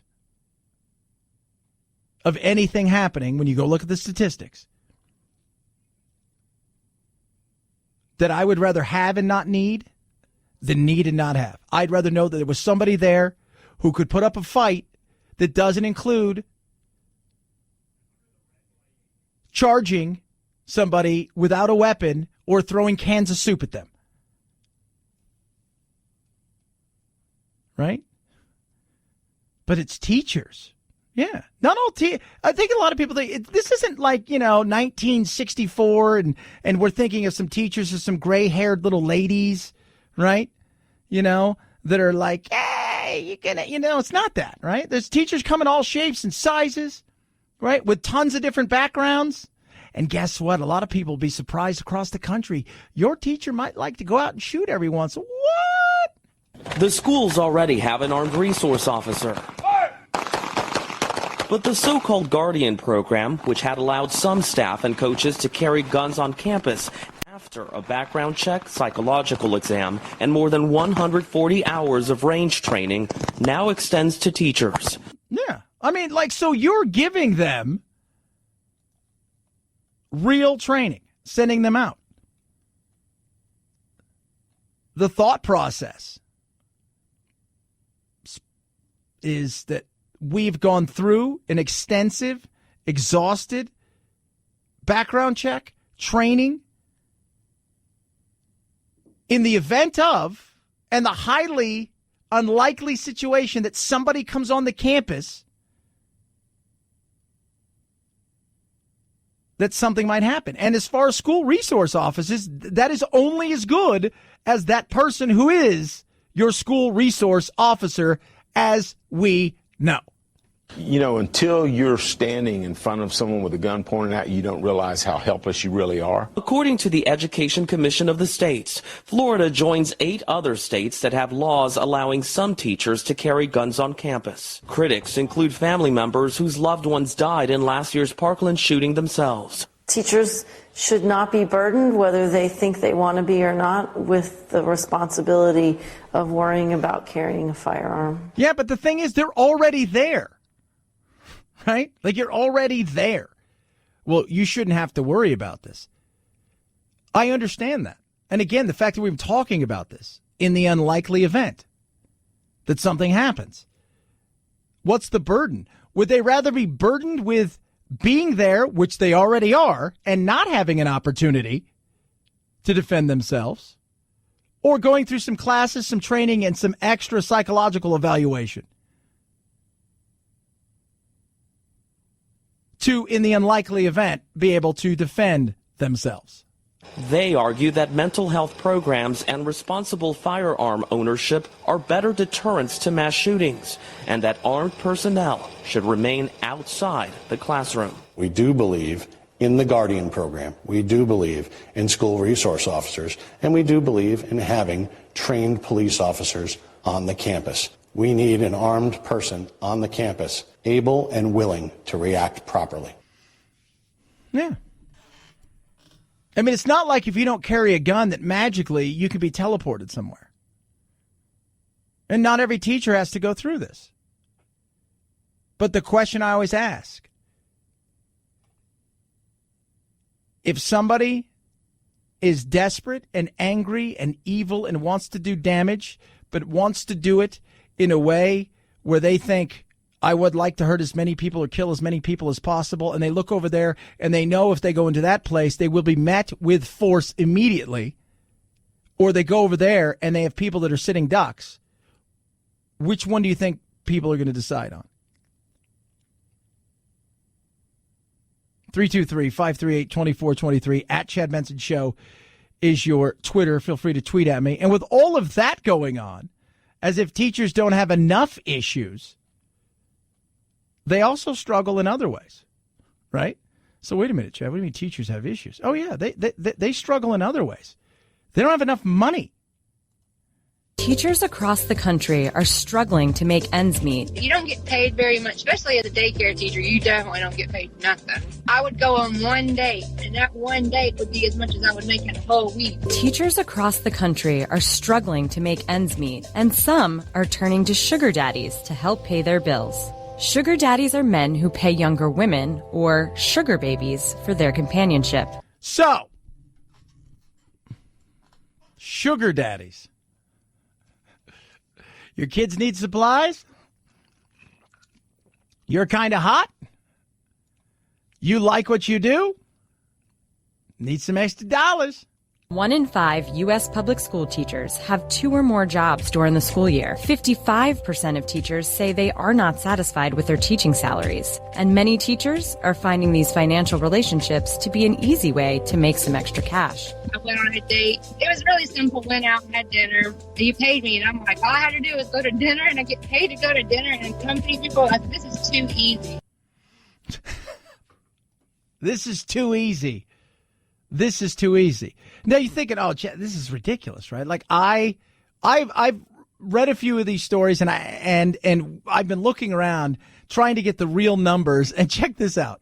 of anything happening, when you go look at the statistics, that I would rather have and not need than need and not have. I'd rather know that there was somebody there who could put up a fight that doesn't include charging somebody without a weapon or throwing cans of soup at them. Right? But it's teachers. Yeah. Not all I think a lot of people think this isn't like, 1964 and we're thinking of some teachers as some gray-haired little ladies, right? That are like, hey, you can, it's not that, right? There's teachers come in all shapes and sizes, right? With tons of different backgrounds. And guess what? A lot of people will be surprised across the country. Your teacher might like to go out and shoot every once. What? The schools already have an armed resource officer. But the so-called Guardian program, which had allowed some staff and coaches to carry guns on campus after a background check, psychological exam, and more than 140 hours of range training, now extends to teachers. Yeah. I mean, so you're giving them real training, sending them out. The thought process is that we've gone through an extensive, exhausted background check, training, in the event of, and the highly unlikely situation that somebody comes on the campus that something might happen. And as far as school resource officers, that is only as good as that person who is your school resource officer, as we know. Until you're standing in front of someone with a gun pointed at you, you don't realize how helpless you really are. According to the Education Commission of the states, Florida joins 8 other states that have laws allowing some teachers to carry guns on campus. Critics include family members whose loved ones died in last year's Parkland shooting themselves. Teachers should not be burdened, whether they think they want to be or not, with the responsibility of worrying about carrying a firearm. Yeah, but the thing is, they're already there. Right? You're already there. Well, you shouldn't have to worry about this. I understand that. And again, the fact that we've been talking about this in the unlikely event that something happens. What's the burden? Would they rather be burdened with being there, which they already are, and not having an opportunity to defend themselves, or going through some classes, some training, and some extra psychological evaluation to, in the unlikely event, be able to defend themselves? They argue that mental health programs and responsible firearm ownership are better deterrents to mass shootings, and that armed personnel should remain outside the classroom. We do believe in the Guardian program. We do believe in school resource officers, and we do believe in having trained police officers on the campus. We need an armed person on the campus, able and willing to react properly. Yeah. I mean, it's not like if you don't carry a gun that magically you can be teleported somewhere. And not every teacher has to go through this. But the question I always ask, if somebody is desperate and angry and evil and wants to do damage, but wants to do it in a way where they think, I would like to hurt as many people or kill as many people as possible, and they look over there and they know if they go into that place, they will be met with force immediately, or they go over there and they have people that are sitting ducks, which one do you think people are going to decide on? 323-538-2423 at Chad Benson Show is your Twitter. Feel free to tweet at me. And with all of that going on, as if teachers don't have enough issues, they also struggle in other ways, right? So wait a minute, Chad. What do you mean teachers have issues? Oh, yeah, they struggle in other ways. They don't have enough money. Teachers across the country are struggling to make ends meet. You don't get paid very much, especially as a daycare teacher. You definitely don't get paid nothing. I would go on one date, and that one date would be as much as I would make in a whole week. Teachers across the country are struggling to make ends meet, and some are turning to sugar daddies to help pay their bills. Sugar daddies are men who pay younger women, or sugar babies, for their companionship. So, sugar daddies. Your kids need supplies? You're kind of hot? You like what you do? Need some extra dollars. 1 in 5 U.S. public school teachers have 2 or more jobs during the school year. 55% of teachers say they are not satisfied with their teaching salaries. And many teachers are finding these financial relationships to be an easy way to make some extra cash. I went on a date. It was really simple. Went out and had dinner. You paid me, and I'm like, all I had to do was go to dinner, and I get paid to go to dinner and come see people. I said, this is too easy. This is too easy. This is too easy. Now you're thinking, oh, this is ridiculous, right? Like I've read a few of these stories, and I've been looking around trying to get the real numbers. And check this out.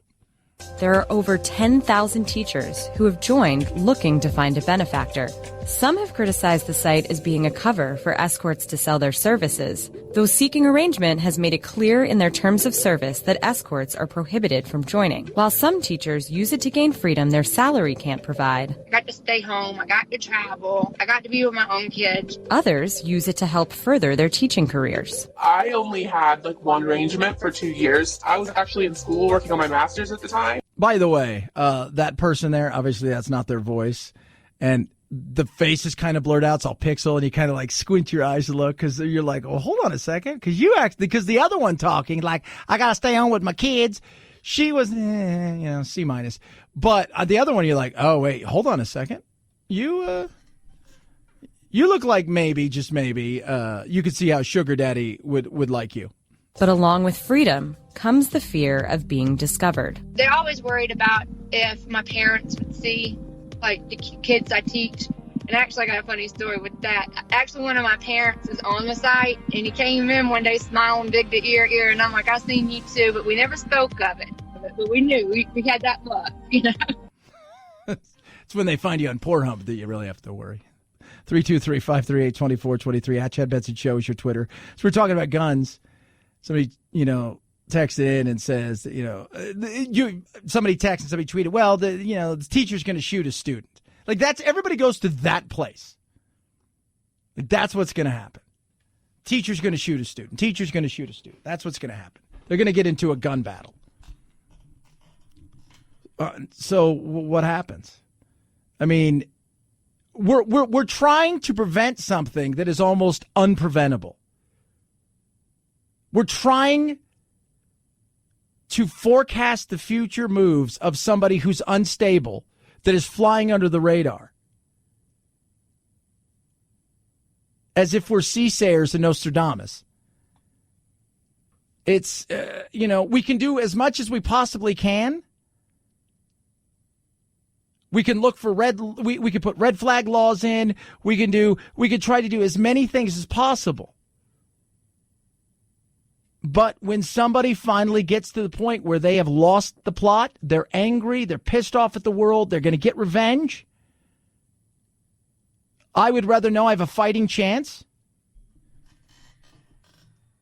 There are over 10,000 teachers who have joined looking to find a benefactor. Some have criticized the site as being a cover for escorts to sell their services, though Seeking Arrangement has made it clear in their terms of service that escorts are prohibited from joining, while some teachers use it to gain freedom their salary can't provide. I got to stay home. I got to travel. I got to be with my own kids. Others use it to help further their teaching careers. I only had one arrangement for 2 years. I was actually in school working on my master's at the time. By the way, that person there, obviously that's not their voice. And the face is kind of blurred out. It's all pixel, and you kind of squint your eyes to look because you're like, oh, hold on a second. Because the other one talking, I got to stay home with my kids. She was, C minus. But the other one, you're like, oh, wait, hold on a second. You look like maybe, just maybe, you could see how Sugar Daddy would like you. But along with freedom comes the fear of being discovered. They're always worried about if my parents would see, the kids I teach. And actually, I got a funny story with that. Actually, one of my parents is on the site, and he came in one day smiling big to ear, and I'm like, I seen you too, but we never spoke of it. But we knew. We had that luck, It's when they find you on Pornhub that you really have to worry. 323-538-2423 at Chad Benson Show is your Twitter. So we're talking about guns. Somebody, texted in and says, somebody texted and somebody tweeted, well, the teacher's going to shoot a student. Everybody goes to that place. That's what's going to happen. Teacher's going to shoot a student. Teacher's going to shoot a student. That's what's going to happen. They're going to get into a gun battle. So what happens? I mean, we're trying to prevent something that is almost unpreventable. We're trying to forecast the future moves of somebody who's unstable, that is flying under the radar. As if we're seasayers and Nostradamus. It's, we can do as much as we possibly can. We can look for we can put red flag laws in. We can try to do as many things as possible. But when somebody finally gets to the point where they have lost the plot, they're angry, they're pissed off at the world, they're going to get revenge, I would rather know I have a fighting chance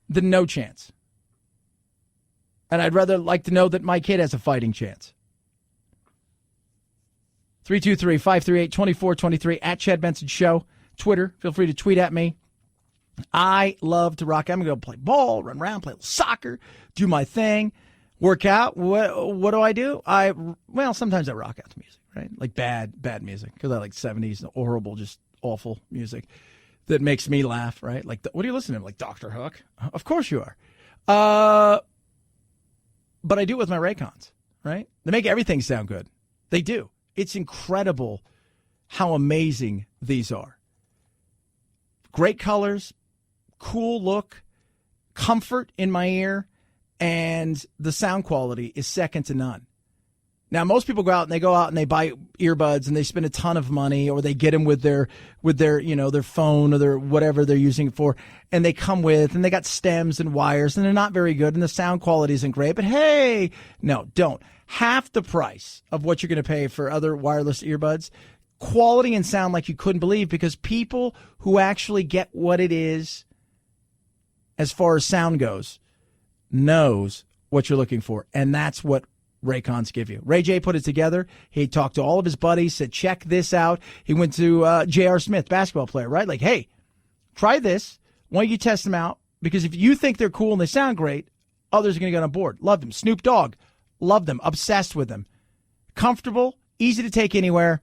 than no chance. And I'd rather like to know that my kid has a fighting chance. 323-538-2423 at Chad Benson Show. Twitter, feel free to tweet at me. I love to rock. I'm going to go play ball, run around, play a little soccer, do my thing, work out. What do? Sometimes I rock out to music, right? Like bad music, because I like 70s, horrible, just awful music that makes me laugh, right? Like, what are you listening to? Like Dr. Hook? Of course you are. But I do it with my Raycons, right? They make everything sound good. They do. It's incredible how amazing these are. Great colors, cool look, comfort in my ear, and the sound quality is second to none. Now, most people go out and they buy earbuds and they spend a ton of money, or they get them with their their phone or their whatever they're using it for, and they got stems and wires, and they're not very good, and the sound quality isn't great. But hey, no, don't. Half the price of what you're going to pay for other wireless earbuds, quality and sound like you couldn't believe, because people who actually get what it is as far as sound goes knows what you're looking for, and that's what Raycons give you. Ray J put it together. He talked to all of his buddies, said, check this out. He went to J.R. Smith, basketball player, right? Like, hey, try this. Why don't you test them out? Because if you think they're cool and they sound great, Others are going to get on board. Love them. Snoop Dogg. Love them. Obsessed with them. Comfortable. Easy to take anywhere.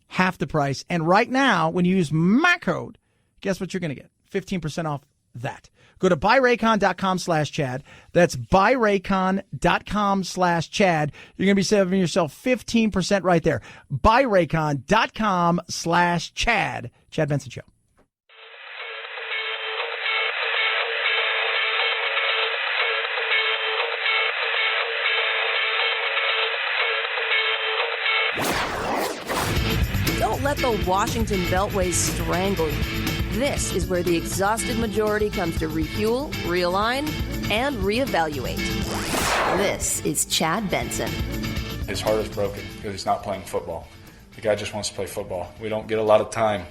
Half the price. And right now, when you use my code, guess what you're going to get? 15% off that. Go to buyraycon.com/Chad. That's buyraycon.com/Chad. You're going to be saving yourself 15% right there. Buyraycon.com/Chad. Chad Benson Show. Don't let the Washington Beltway strangle you. This is where the exhausted majority comes to refuel, realign, and reevaluate. This is Chad Benson. His heart is broken because he's not playing football. The guy just wants to play football. We don't get a lot of time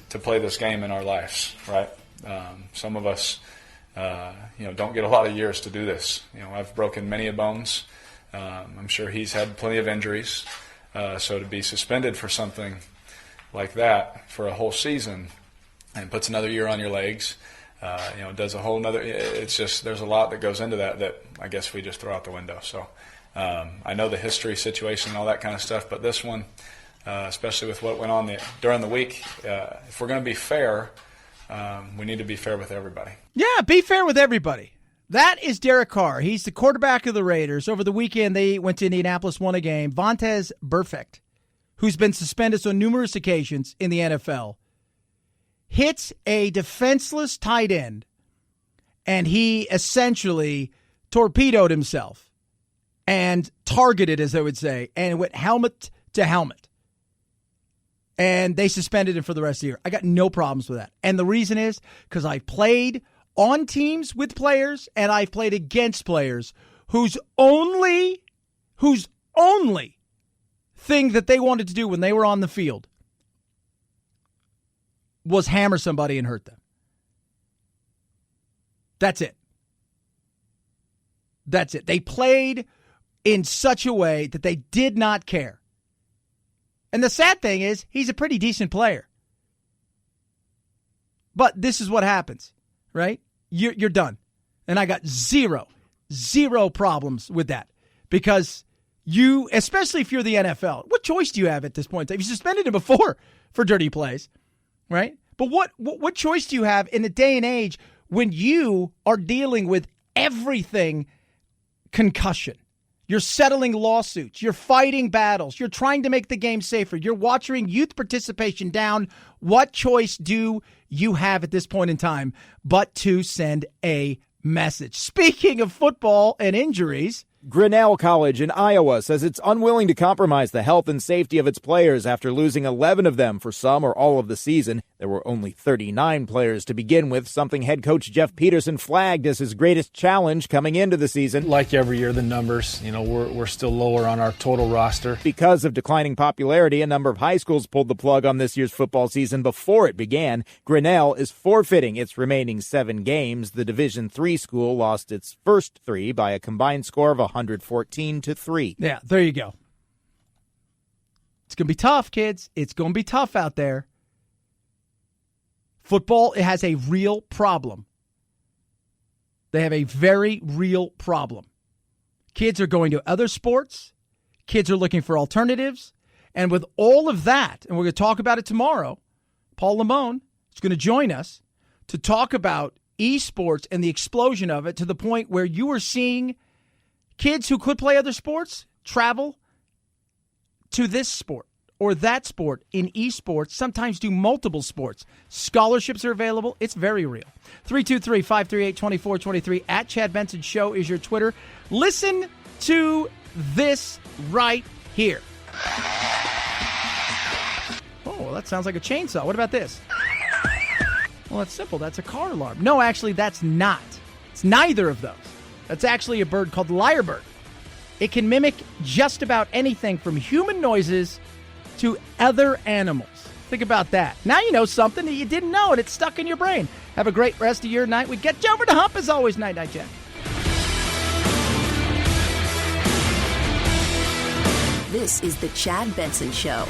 to play this game in our lives, right? Some of us, don't get a lot of years to do this. I've broken many bones. I'm sure he's had plenty of injuries. So to be suspended for something like that for a whole season and puts another year on your legs, does a whole nother, it's just, there's a lot that goes into that I guess we just throw out the window. So I know the history situation and all that kind of stuff, but this one, especially with what went on during the week, if we're going to be fair, we need to be fair with everybody. Yeah, be fair with everybody. That is Derek Carr. He's the quarterback of the Raiders. Over the weekend, they went to Indianapolis, won a game. Vontaze Burfict, who's been suspended on numerous occasions in the NFL, hits a defenseless tight end, and he essentially torpedoed himself and targeted, as they would say, and went helmet to helmet. And they suspended him for the rest of the year. I got no problems with that. And the reason is because I played on teams with players, and I've played against players whose only thing that they wanted to do when they were on the field was hammer somebody and hurt them. That's it. That's it. They played in such a way that they did not care. And the sad thing is, he's a pretty decent player. But this is what happens, right? You're done. And I got zero problems with that. Because you, especially if you're the NFL, what choice do you have at this point? You suspended him before for dirty plays, right? But what choice do you have in a day and age when you are dealing with everything concussion? You're settling lawsuits. You're fighting battles. You're trying to make the game safer. You're watching youth participation down. What choice do you have at this point in time but to send a message? Speaking of football and injuries, Grinnell College in Iowa says it's unwilling to compromise the health and safety of its players after losing 11 of them for some or all of the season. There were only 39 players to begin with, something head coach Jeff Peterson flagged as his greatest challenge coming into the season. Like every year, the numbers, we're still lower on our total roster. Because of declining popularity, a number of high schools pulled the plug on this year's football season before it began. Grinnell is forfeiting its remaining 7 games. The Division III school lost its first 3 by a combined score of 114-3. Yeah, there you go. It's going to be tough, kids. It's going to be tough out there. Football, it has a real problem. They have a very real problem. Kids are going to other sports. Kids are looking for alternatives. And with all of that, and we're going to talk about it tomorrow, Paul Lamone is going to join us to talk about esports and the explosion of it to the point where you are seeing kids who could play other sports travel to this sport or that sport in esports, sometimes do multiple sports. Scholarships are available. It's very real. 323-538-2423 at Chad Benson Show is your Twitter. Listen to this right here. Oh, well, that sounds like a chainsaw. What about this? Well, that's simple. That's a car alarm. No, actually, that's not. It's neither of those. That's actually a bird called the lyrebird. It can mimic just about anything from human noises to other animals. Think about that. Now you know something that you didn't know, and it's stuck in your brain. Have a great rest of your night. We get you over the hump as always. Night, night, Jen. This is the Chad Benson Show.